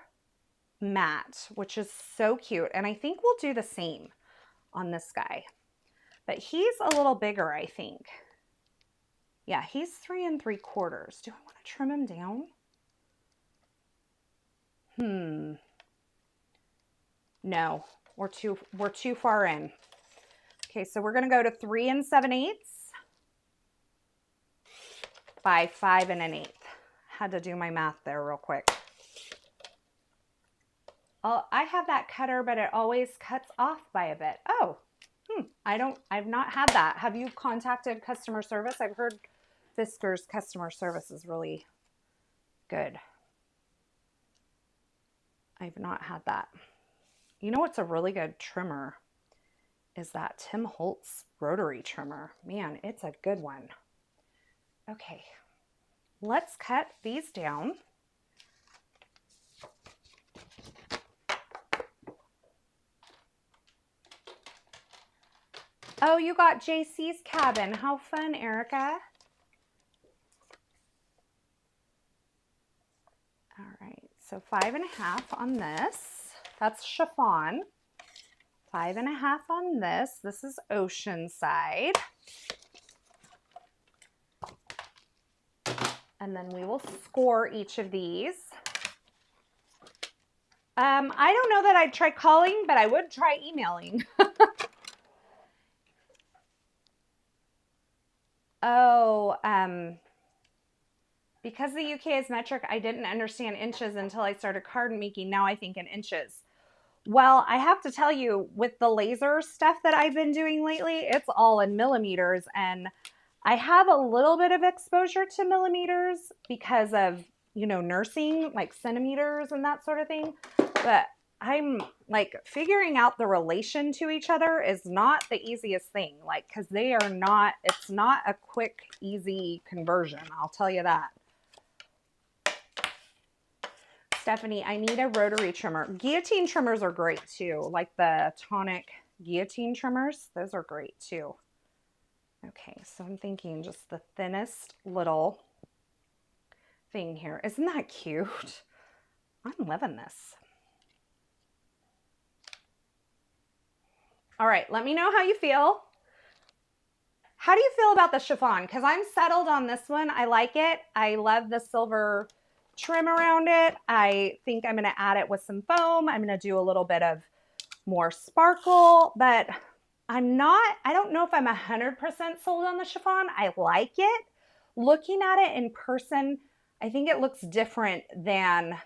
matte, which is so cute. And I think we'll do the same on this guy, but he's a little bigger, I think. Yeah, he's 3 3/4. Do I want to trim him down? No, we're too far in. Okay, so we're gonna go to 3 7/8 by 5 1/8. Had to do my math there real quick. Oh, I have that cutter, but it always cuts off by a bit. Oh, I've not had that. Have you contacted customer service? I've heard Fisker's customer service is really good. I've not had that. You know what's a really good trimmer is that Tim Holtz rotary trimmer. Man, it's a good one. Okay, let's cut these down. Oh, you got JC's cabin. How fun, Erica. All right, so 5.5 on this. That's chiffon. 5.5 on this. This is Oceanside. And then we will score each of these. I don't know that I'd try calling, but I would try emailing. Oh, because the UK is metric, I didn't understand inches until I started card making. Now I think in inches. Well, I have to tell you, with the laser stuff that I've been doing lately, it's all in millimeters, and I have a little bit of exposure to millimeters because of, you know, nursing, like centimeters and that sort of thing. But I'm like figuring out the relation to each other is not the easiest thing, like, because they are not, it's not a quick, easy conversion. I'll tell you that. Stephanie, I need a rotary trimmer. Guillotine trimmers are great too, like the tonic guillotine trimmers. Those are great too. Okay, so I'm thinking just the thinnest little thing here. Isn't that cute? I'm loving this. All right, let me know how you feel. How do you feel about the chiffon? Because I'm settled on this one. I like it. I love the silver trim around it. I think I'm gonna add it with some foam. I'm gonna do a little bit of more sparkle, but I don't know if I'm 100% sold on the chiffon. I like it. Looking at it in person, I think it looks different than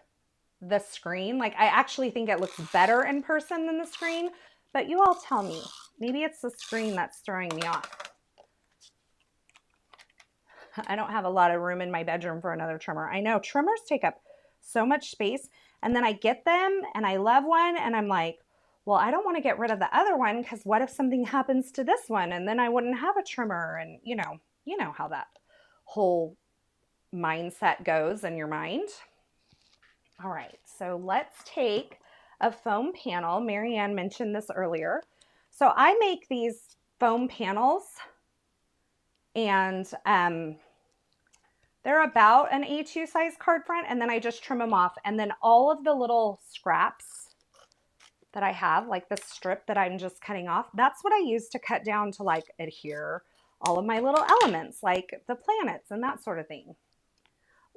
the screen. Like, I actually think it looks better in person than the screen, but you all tell me. Maybe it's the screen that's throwing me off. I don't have a lot of room in my bedroom for another trimmer. I know trimmers take up so much space, and then I get them and I love one and I'm like, well, I don't want to get rid of the other one because what if something happens to this one and then I wouldn't have a trimmer? And you know how that whole mindset goes in your mind. All right, so let's take a foam panel. Marianne mentioned this earlier. So I make these foam panels, and they're about an A2 size card front, and then I just trim them off. And then all of the little scraps that I have, like the strip that I'm just cutting off, that's what I use to cut down to like adhere all of my little elements, like the planets and that sort of thing.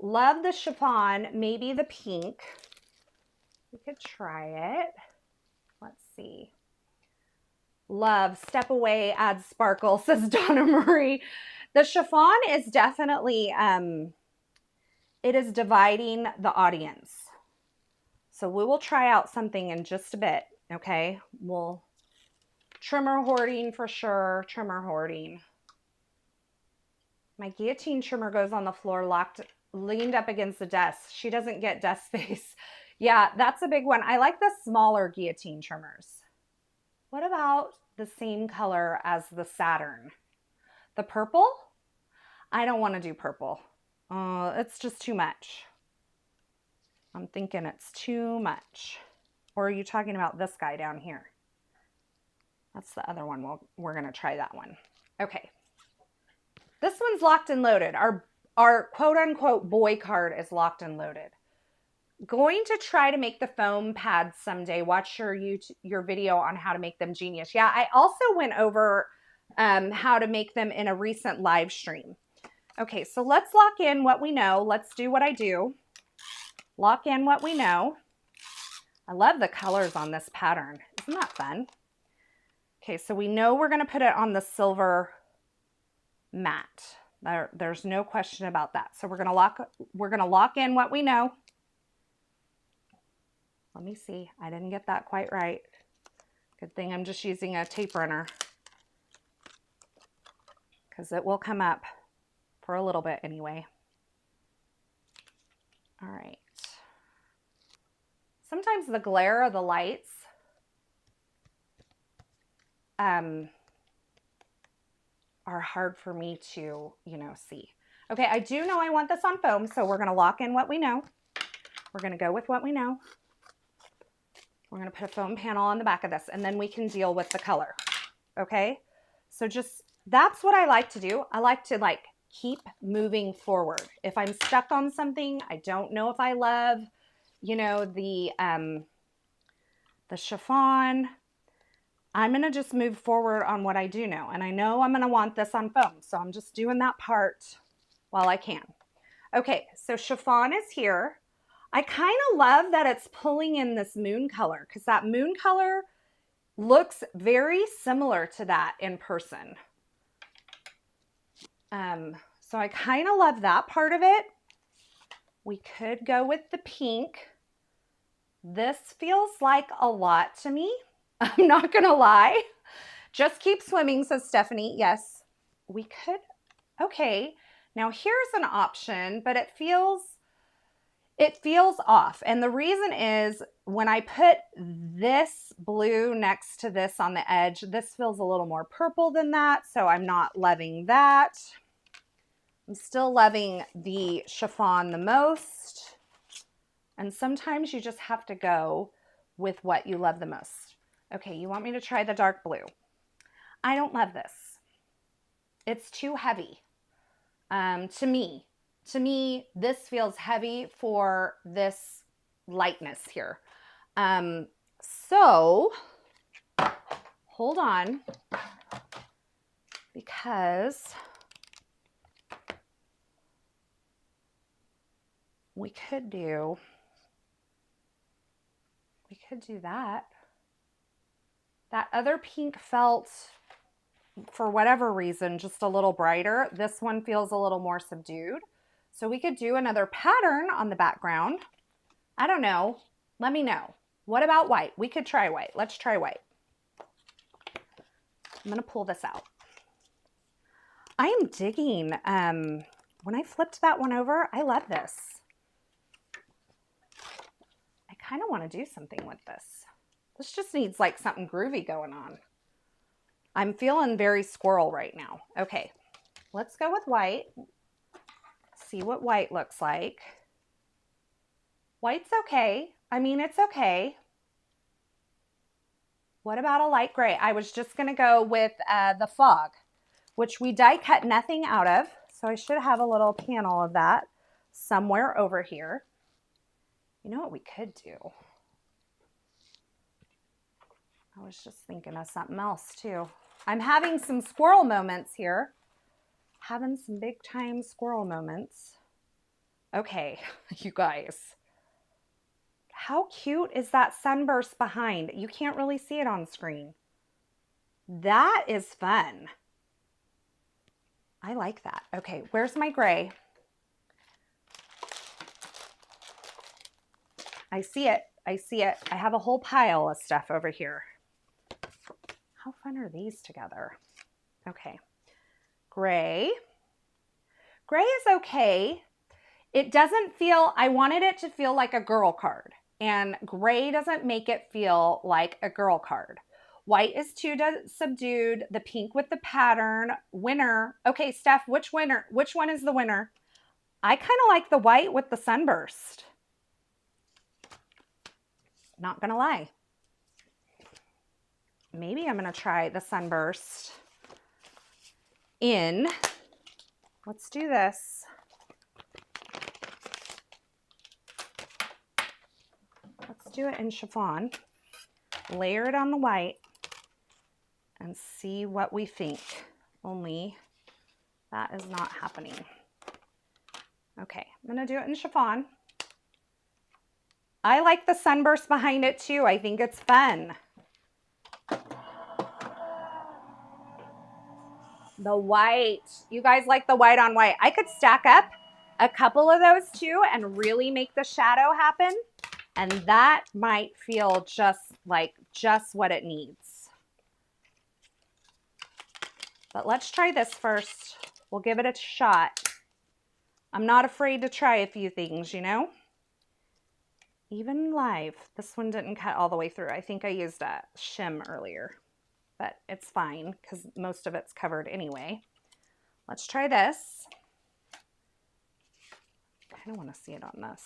Love the chiffon, maybe the pink. We could try it. Let's see. Love, step away, add sparkle, says Donna Marie. The chiffon is definitely, it is dividing the audience. So we will try out something in just a bit, okay? We'll trimmer hoarding for sure, trimmer hoarding. My guillotine trimmer goes on the floor, leaned up against the desk. She doesn't get desk space. Yeah, that's a big one. I like the smaller guillotine trimmers. What about the same color as the Saturn? The purple? I don't want to do purple. It's just too much. I'm thinking it's too much. Or are you talking about this guy down here? That's the other one. We're going to try that one. Okay. This one's locked and loaded. Our quote unquote boy card is locked and loaded. Going to try to make the foam pads someday. Watch your video on how to make them. Genius. Yeah, I also went over how to make them in a recent live stream. Okay, so let's lock in what we know. Let's do what I do. Lock in what we know. I love the colors on this pattern. Isn't that fun? Okay, so we know we're going to put it on the silver mat. There's no question about that. So we're going to lock in what we know. Let me see. I didn't get that quite right. Good thing I'm just using a tape runner, because it will come up for a little bit anyway. All right. Sometimes the glare of the lights are hard for me to, see. Okay, I do know I want this on foam, so we're going to lock in what we know. We're going to go with what we know. We're going to put a foam panel on the back of this, and then we can deal with the color. Okay, so that's what I like to do. I like to keep moving forward. If I'm stuck on something, I don't know if I love, the chiffon, I'm going to just move forward on what I do know. And I know I'm going to want this on foam, so I'm just doing that part while I can. Okay, so chiffon is here. I kind of love that it's pulling in this moon color, because that moon color looks very similar to that in person. So I kind of love that part of it. We could go with the pink. This feels like a lot to me. I'm not going to lie. Just keep swimming, says Stephanie. Yes, we could. Okay, now here's an option, but it feels off. And the reason is when I put this blue next to this on the edge, this feels a little more purple than that. So I'm not loving that. I'm still loving the chiffon the most. And sometimes you just have to go with what you love the most. Okay, you want me to try the dark blue? I don't love this. It's too heavy. To me, this feels heavy for this lightness here. So hold on, because we could do that. That other pink felt, for whatever reason, just a little brighter. This one feels a little more subdued. So we could do another pattern on the background. I don't know. Let me know. What about white? We could try white. Let's try white. I'm going to pull this out. I am digging. When I flipped that one over, I love this. I kind of want to do something with this. This just needs like something groovy going on. I'm feeling very squirrel right now. Okay, let's go with white. See what white looks like. White's okay. I mean, it's okay. What about a light gray? I was just going to go with the fog, which we die cut nothing out of. So I should have a little panel of that somewhere over here. You know what we could do? I was just thinking of something else too. I'm having some squirrel moments here. Having some big time squirrel moments. Okay, you guys. How cute is that sunburst behind? You can't really see it on screen. That is fun. I like that. Okay, where's my gray? I see it. I see it. I have a whole pile of stuff over here. How fun are these together? Okay. Gray. Gray is okay. It doesn't feel, I wanted it to feel like a girl card, and gray doesn't make it feel like a girl card. White is too subdued. The pink with the pattern. Winner. Okay, Steph, which winner? Which one is the winner? I kind of like the white with the sunburst. Not gonna lie. Maybe I'm gonna try the sunburst in, let's do this. Let's do it in chiffon. Layer it on the white and see what we think. Only that is not happening. Okay, I'm gonna do it in chiffon. I like the sunburst behind it too. I think it's fun. The white, you guys like the white on white. I could stack up a couple of those too and really make the shadow happen. And that might feel just what it needs. But let's try this first. We'll give it a shot. I'm not afraid to try a few things, you know? Even live, this one didn't cut all the way through. I think I used a shim earlier, but it's fine because most of it's covered anyway. Let's try this. I kind of want to see it on this.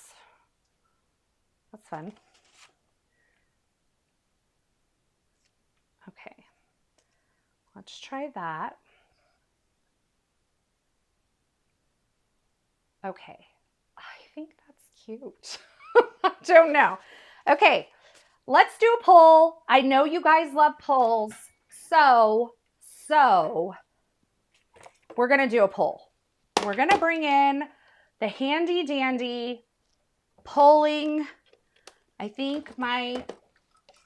That's fun. Okay, let's try that. Okay, I think that's cute. I don't know. Okay, let's do a poll. I know you guys love polls, so we're gonna do a poll. We're gonna bring in the handy dandy polling. I think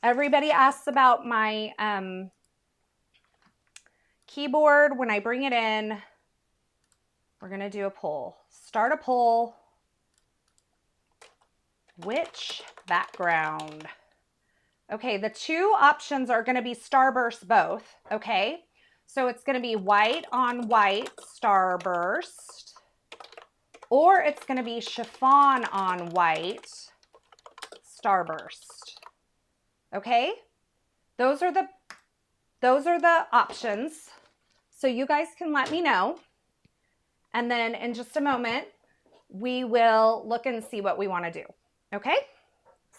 everybody asks about my keyboard. When I bring it in, we're gonna do a poll. Start a poll. Which background? Okay, the two options are gonna be Starburst both, okay? So it's gonna be white on white Starburst, or it's gonna be chiffon on white Starburst. Okay? Those are the options. So you guys can let me know. And then in just a moment, we will look and see what we want to do. Okay?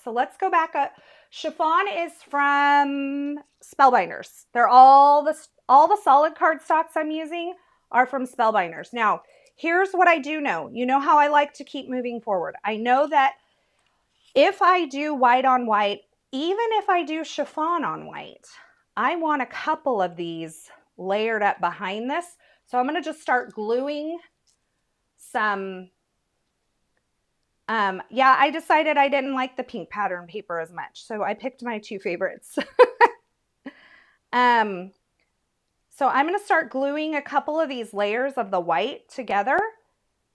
So let's go back up. Chiffon is from Spellbinders. They're all the solid cardstocks I'm using are from Spellbinders. Now, here's what I do know. You know how I like to keep moving forward. I know that if I do white on white, even if I do chiffon on white, I want a couple of these layered up behind this. So I'm going to just start gluing some Yeah, I decided I didn't like the pink pattern paper as much, so I picked my two favorites. So I'm going to start gluing a couple of these layers of the white together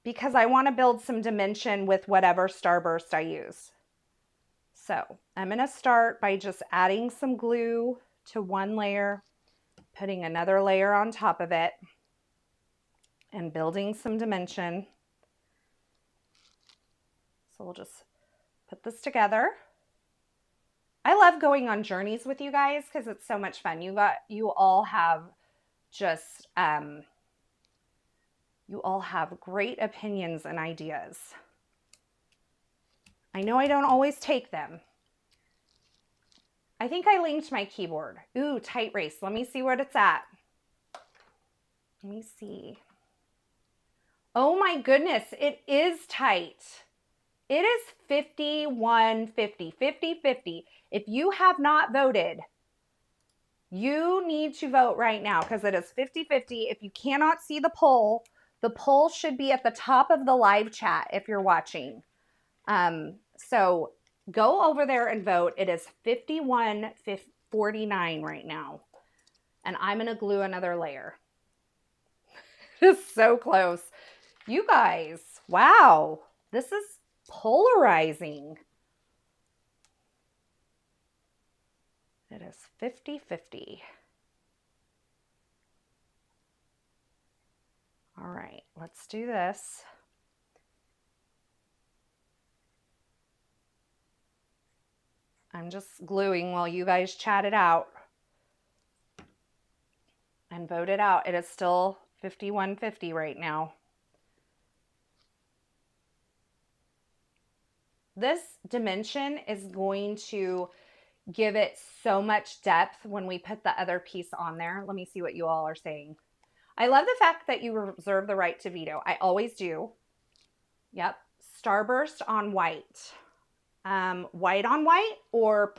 because I want to build some dimension with whatever Starburst I use. So I'm going to start by just adding some glue to one layer, putting another layer on top of it, and building some dimension. So we'll just put this together. I love going on journeys with you guys because it's so much fun. You all have just you all have great opinions and ideas. I know I don't always take them. I think I linked my keyboard. Ooh, tight race. Let me see what it's at. Let me see. Oh my goodness, it is tight. It is 51-50, 50-50. If you have not voted, you need to vote right now because it is 50-50. If you cannot see the poll should be at the top of the live chat if you're watching. So go over there and vote. It is 51-49 right now. And I'm going to glue another layer. It's so close. You guys, wow, this is polarizing. It is 50-50. All right, let's do this. I'm just gluing while you guys chat it out and vote it out. It is still 51-50 right now. This dimension is going to give it so much depth when we put the other piece on there. Let me see what you all are saying. I love the fact that you reserve the right to veto. I always do. Yep. Starburst on white. White on white or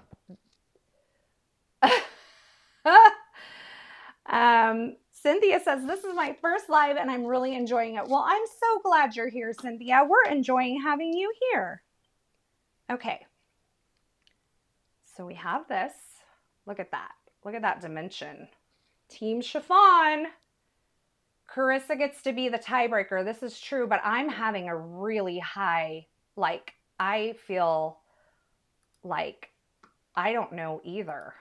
Cynthia says, this is my first live and I'm really enjoying it. Well, I'm so glad you're here, Cynthia. We're enjoying having you here. Okay. So we have this. Look at that. Look at that dimension. Team Chiffon. Carissa gets to be the tiebreaker. This is true, but I'm having a really high, like, I feel like I don't know either.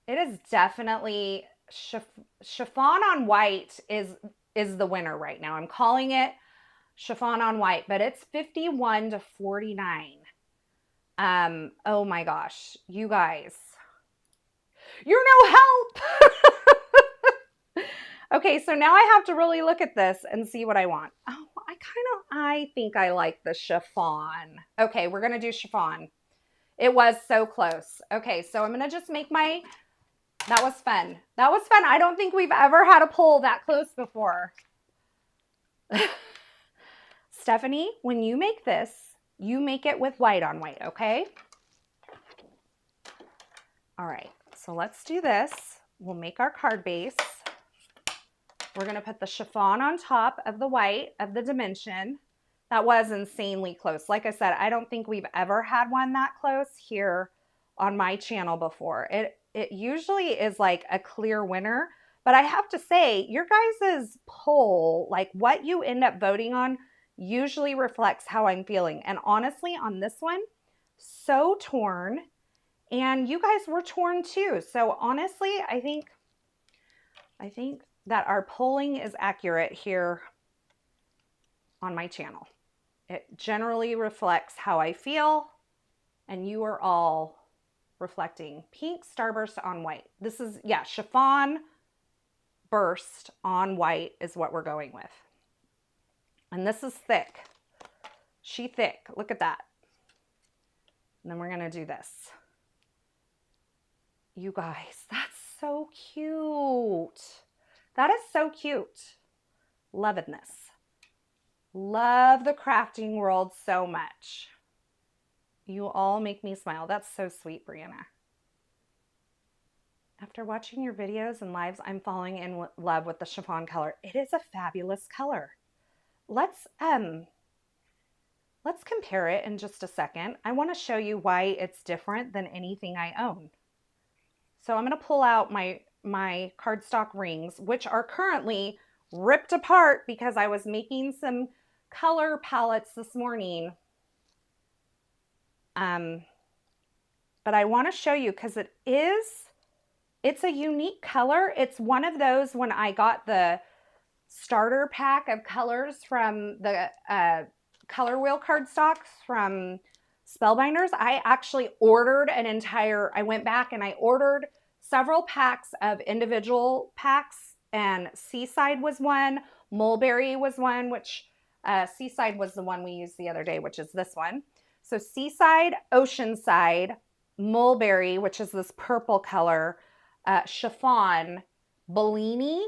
It is definitely chiffon on white is the winner right now. I'm calling it chiffon on white, but it's 51-49. Oh my gosh, you guys, you're no help. Okay, so now I have to really look at this and see what I want. Oh, I think I like the chiffon. Okay, we're gonna do chiffon. It was so close. Okay, so I'm gonna just make my, that was fun. That was fun. I don't think we've ever had a poll that close before. Stephanie, when you make this, you make it with white on white, okay? All right, so let's do this. We'll make our card base. We're gonna put the chiffon on top of the white of the dimension. That was insanely close. Like I said, I don't think we've ever had one that close here on my channel before. It usually is like a clear winner, but I have to say, your guys' poll, like what you end up voting on, usually reflects how I'm feeling. And honestly, on this one, so torn. And you guys were torn too. So honestly, I think that our polling is accurate here on my channel. It generally reflects how I feel, and you are all reflecting pink starburst on white. This is, yeah, chiffon burst on white is what we're going with. And this is thick. She thick. Look at that. And then we're going to do this. You guys, that's so cute. That is so cute. Loving this. Love the crafting world so much. You all make me smile. That's so sweet, Brianna. After watching your videos and lives, I'm falling in love with the chiffon color. It is a fabulous color. Let's let's compare it in just a second. I want to show you why it's different than anything I own. So I'm going to pull out my cardstock rings, which are currently ripped apart because I was making some color palettes this morning. But I want to show you because it's a unique color. It's one of those when I got the starter pack of colors from the ColorWheel cardstocks from Spellbinders. I actually ordered I went back and I ordered several packs of individual packs, and Seaside was one, Mulberry was one, which Seaside was the one we used the other day, which is this one. So Seaside, Oceanside, Mulberry, which is this purple color, Chiffon, Bellini.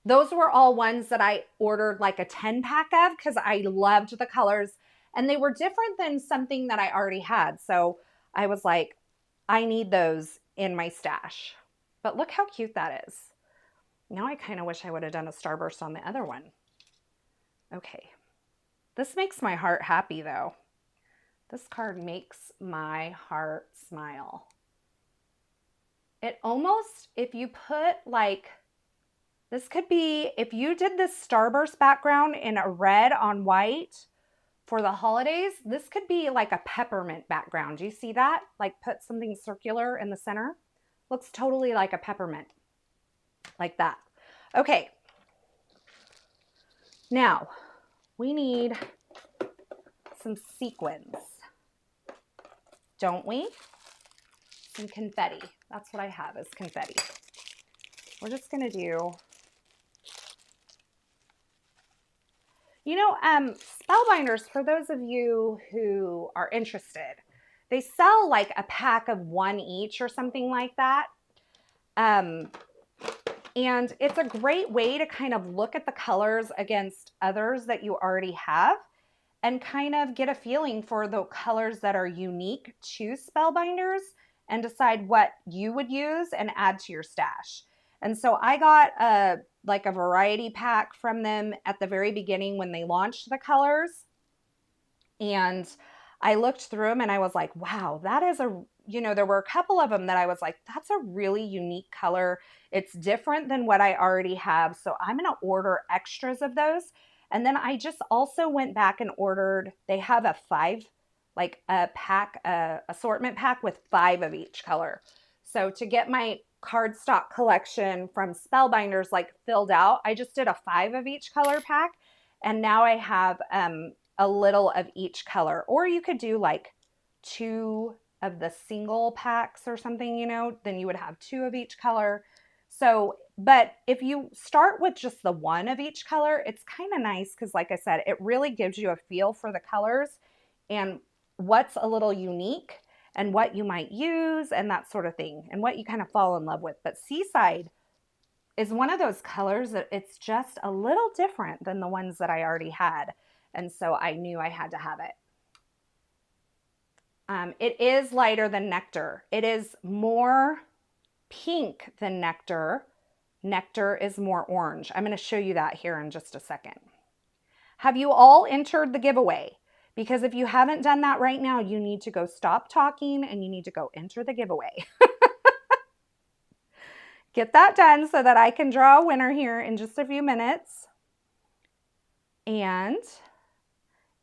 Those were all ones that I ordered like a 10 pack of because I loved the colors and they were different than something that I already had. So I was like, I need those in my stash. But look how cute that is. Now I kind of wish I would have done a starburst on the other one. Okay. This makes my heart happy though. This card makes my heart smile. It almost, if you put like, this could be, if you did this starburst background in a red on white for the holidays, this could be like a peppermint background. Do you see that? Like put something circular in the center. Looks totally like a peppermint. Like that. Okay. Now, we need some sequins. Don't we? Some confetti. That's what I have is confetti. We're just going to do, you know, Spellbinders, for those of you who are interested, they sell like a pack of one each or something like that. And it's a great way to kind of look at the colors against others that you already have and kind of get a feeling for the colors that are unique to Spellbinders and decide what you would use and add to your stash. And so I got like a variety pack from them at the very beginning when they launched the colors. And I looked through them and I was like, wow, that is there were a couple of them that I was like, that's a really unique color. It's different than what I already have. So I'm going to order extras of those. And then I just also went back and ordered, they have a assortment pack with 5 of each color. So to get my cardstock collection from Spellbinders like filled out, I just did a 5 of each color pack. And now I have a little of each color. Or you could do like 2 of the single packs or something, then you would have 2 of each color. So, but if you start with just the 1 of each color, it's kind of nice because like I said, it really gives you a feel for the colors and what's a little unique and what you might use and that sort of thing and what you kind of fall in love with. But Seaside is one of those colors that it's just a little different than the ones that I already had. And so I knew I had to have it. It is lighter than Nectar. It is more pink than Nectar. Nectar is more orange. I'm going to show you that here in just a second. Have you all entered the giveaway? Because if you haven't done that right now, you need to go stop talking and you need to go enter the giveaway. Get that done so that I can draw a winner here in just a few minutes. And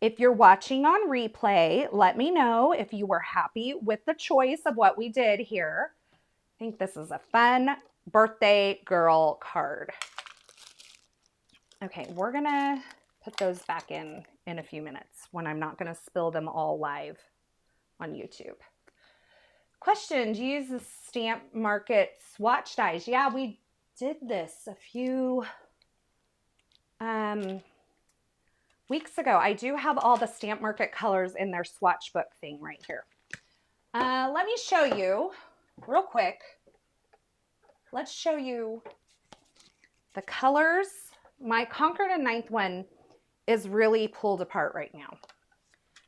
if you're watching on replay, let me know if you were happy with the choice of what we did here. I think this is a fun birthday girl card. Okay, we're going to put those back in a few minutes when I'm not going to spill them all live on YouTube. Question, do you use the Stamp Market swatch dies? Yeah, we did this a few weeks ago. I do have all the Stamp Market colors in their swatch book thing right here. Let me show you real quick. Let's show you the colors. My Concord and Ninth one is really pulled apart right now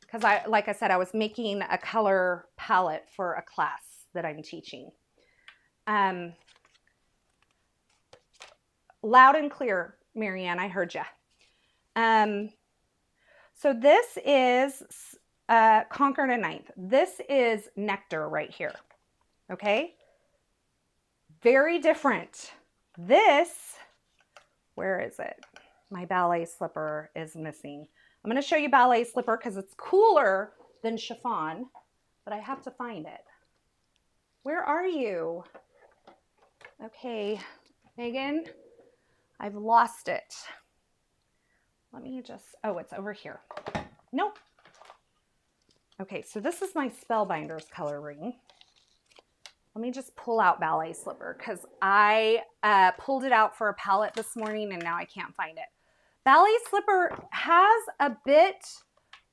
because like I said, I was making a color palette for a class that I'm teaching. Loud and clear, Marianne, I heard you. So this is Conquer a Ninth. This is Nectar right here. Okay. Very different. This, where is it? My ballet slipper is missing. I'm going to show you ballet slipper because it's cooler than chiffon, but I have to find it. Where are you? Okay, Megan, I've lost it. Let me just, oh, it's over here. Nope. Okay, so this is my Spellbinders color ring. Let me just pull out ballet slipper because I pulled it out for a palette this morning and now I can't find it. Ballet slipper has a bit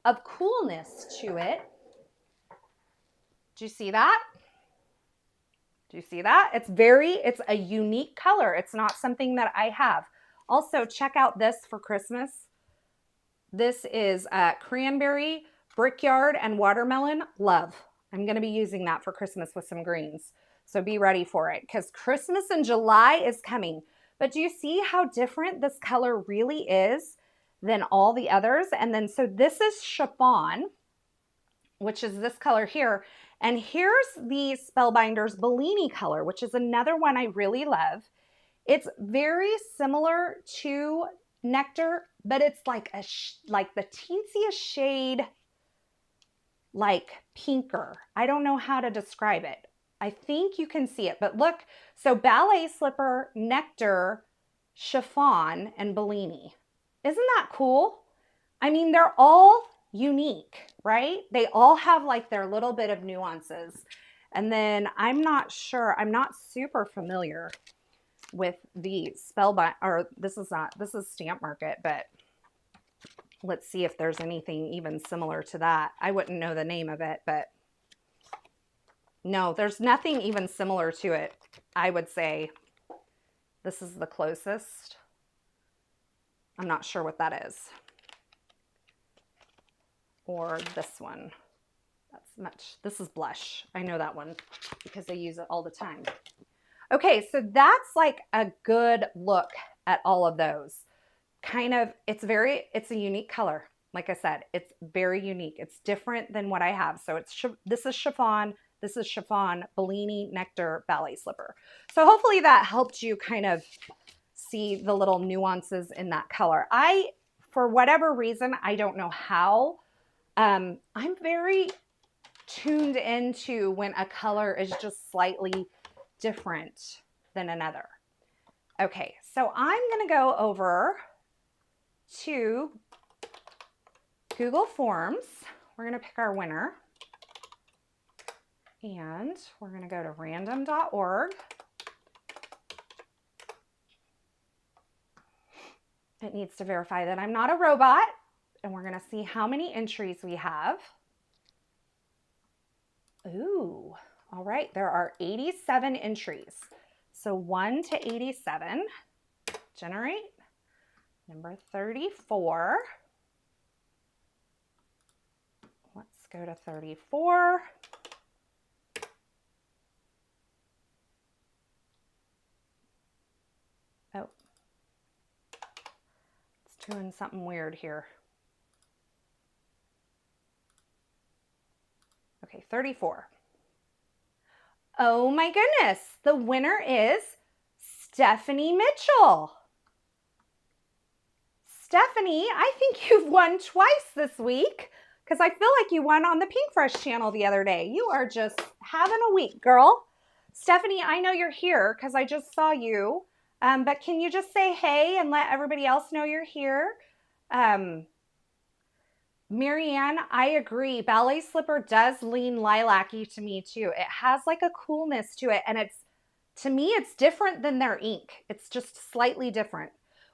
of coolness to it. Do you see that? Do you see that? It's a unique color. It's not something that I have. Also, check out this for Christmas. This is cranberry, brickyard, and watermelon. Love. I'm going to be using that for Christmas with some greens. So be ready for it because Christmas in July is coming. But do you see how different this color really is than all the others? And then, so this is chiffon, which is this color here. And here's the Spellbinders Bellini color, which is another one I really love. It's very similar to Nectar, but it's like the teensiest shade, like pinker. I don't know how to describe it. I think you can see it, but look, so ballet slipper, Nectar, chiffon, and Bellini. Isn't that cool? I mean, they're all unique, right? They all have like their little bit of nuances. And then I'm not sure, I'm not super familiar with the Spellbind, or this is Stamp Market, but let's see if there's anything even similar to that. I wouldn't know the name of it, but no, there's nothing even similar to it. I would say this is the closest. I'm not sure what that is. Or this one. This is Blush. I know that one because I use it all the time. Okay, so that's like a good look at all of those. Kind of, it's a unique color. Like I said, it's very unique. It's different than what I have. So this is chiffon, Bellini, Nectar, ballet slipper. So hopefully that helped you kind of see the little nuances in that color. For whatever reason, I don't know how, I'm very tuned into when a color is just slightly different than another. Okay, so I'm going to go over to Google Forms. We're going to pick our winner. And we're going to go to random.org. It needs to verify that I'm not a robot. And we're going to see how many entries we have. Ooh, all right. There are 87 entries. So 1 to 87. Generate. Number 34. Let's go to 34. Oh, it's doing something weird here. Okay, 34. Oh my goodness, the winner is Stephanie Mitchell. Stephanie, I think you've won twice this week because I feel like you won on the Pink Fresh channel the other day. You are just having a week, girl. Stephanie, I know you're here because I just saw you, but can you just say hey and let everybody else know you're here? Marianne, I agree. Ballet slipper does lean lilac-y to me too. It has like a coolness to it, and to me, it's different than their ink. It's just slightly different.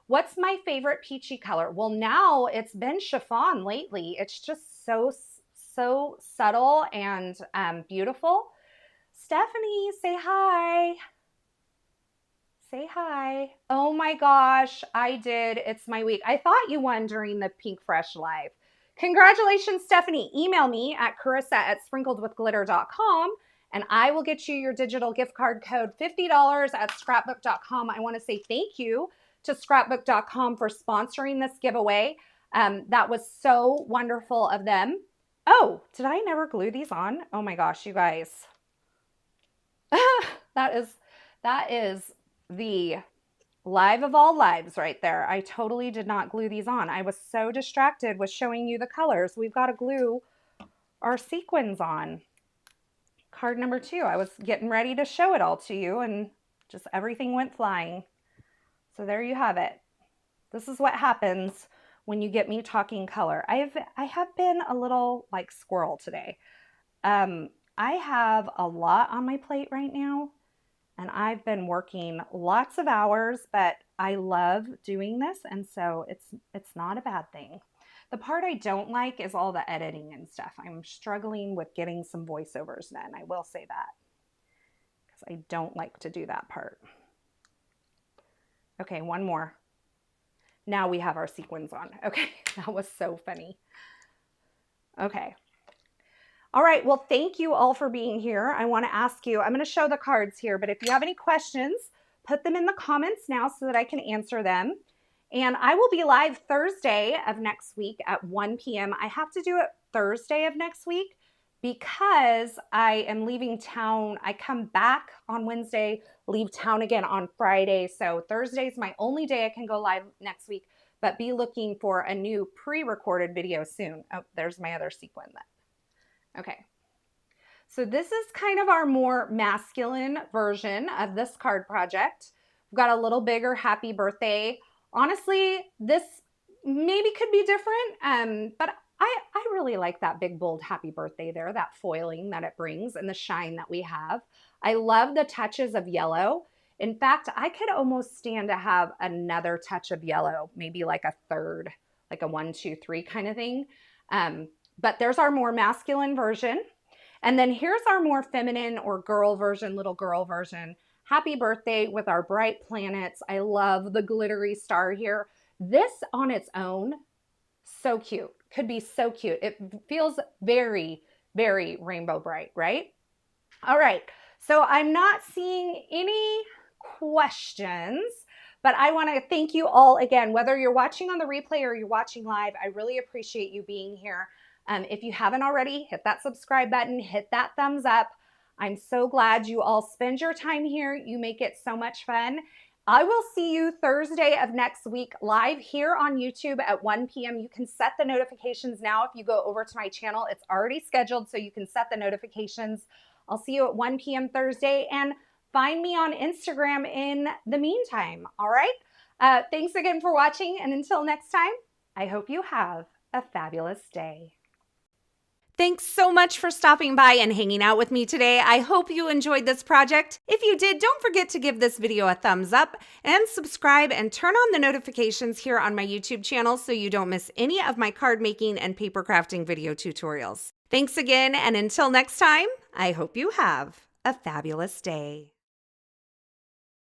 What's my favorite peachy color? Well, now it's been chiffon lately. It's just so subtle and beautiful. Stephanie, say hi. Say hi. Oh my gosh, I did. It's my week. I thought you won during the Pink Fresh Live. Congratulations, Stephanie. Email me at carissa@sprinkledwithglitter.com and I will get you your digital gift card code $50 at scrapbook.com. I want to say thank you to scrapbook.com for sponsoring this giveaway. That was so wonderful of them. Oh, did I never glue these on? Oh my gosh, you guys. that is the live of all lives right there. I totally did not glue these on. I was so distracted with showing you the colors. We've got to glue our sequins on. Card number 2. I was getting ready to show it all to you and just everything went flying. So there you have it. This is what happens when you get me talking color. I have been a little like squirrel today. I have a lot on my plate right now, and I've been working lots of hours, but I love doing this, and so it's not a bad thing. The part I don't like is all the editing and stuff. I'm struggling with getting some voiceovers done. I will say that, because I don't like to do that part. Okay, one more. Now we have our sequins on. Okay, that was so funny. Okay. All right, well, thank you all for being here. I want to ask you, I'm going to show the cards here, but if you have any questions, put them in the comments now so that I can answer them. And I will be live Thursday of next week at 1 p.m. I have to do it Thursday of next week because I am leaving town. I come back on Wednesday, leave town again on Friday. So Thursday is my only day I can go live next week, but be looking for a new pre-recorded video soon. Oh, there's my other sequin then. Okay. So this is kind of our more masculine version of this card project. We've got a little bigger happy birthday. Honestly, this maybe could be different, but I really like that big, bold happy birthday there, that foiling that it brings and the shine that we have. I love the touches of yellow. In fact, I could almost stand to have another touch of yellow, maybe like a third, like a 1, 2, 3 kind of thing. But there's our more masculine version. And then here's our more feminine or girl version, little girl version. Happy birthday with our bright planets. I love the glittery star here. This on its own, so cute. Could be so cute. It feels very, very rainbow bright, right? All right. So I'm not seeing any questions, but I want to thank you all again, whether you're watching on the replay or you're watching live. I really appreciate you being here. If you haven't already, hit that subscribe button, hit that thumbs up. I'm so glad you all spend your time here. You make it so much fun. I will see you Thursday of next week live here on YouTube at 1 p.m. You can set the notifications now if you go over to my channel. It's already scheduled, so you can set the notifications. I'll see you at 1 p.m. Thursday, and find me on Instagram in the meantime, all right? Thanks again for watching, and until next time, I hope you have a fabulous day. Thanks so much for stopping by and hanging out with me today. I hope you enjoyed this project. If you did, don't forget to give this video a thumbs up and subscribe and turn on the notifications here on my YouTube channel so you don't miss any of my card making and paper crafting video tutorials. Thanks again, and until next time, I hope you have a fabulous day.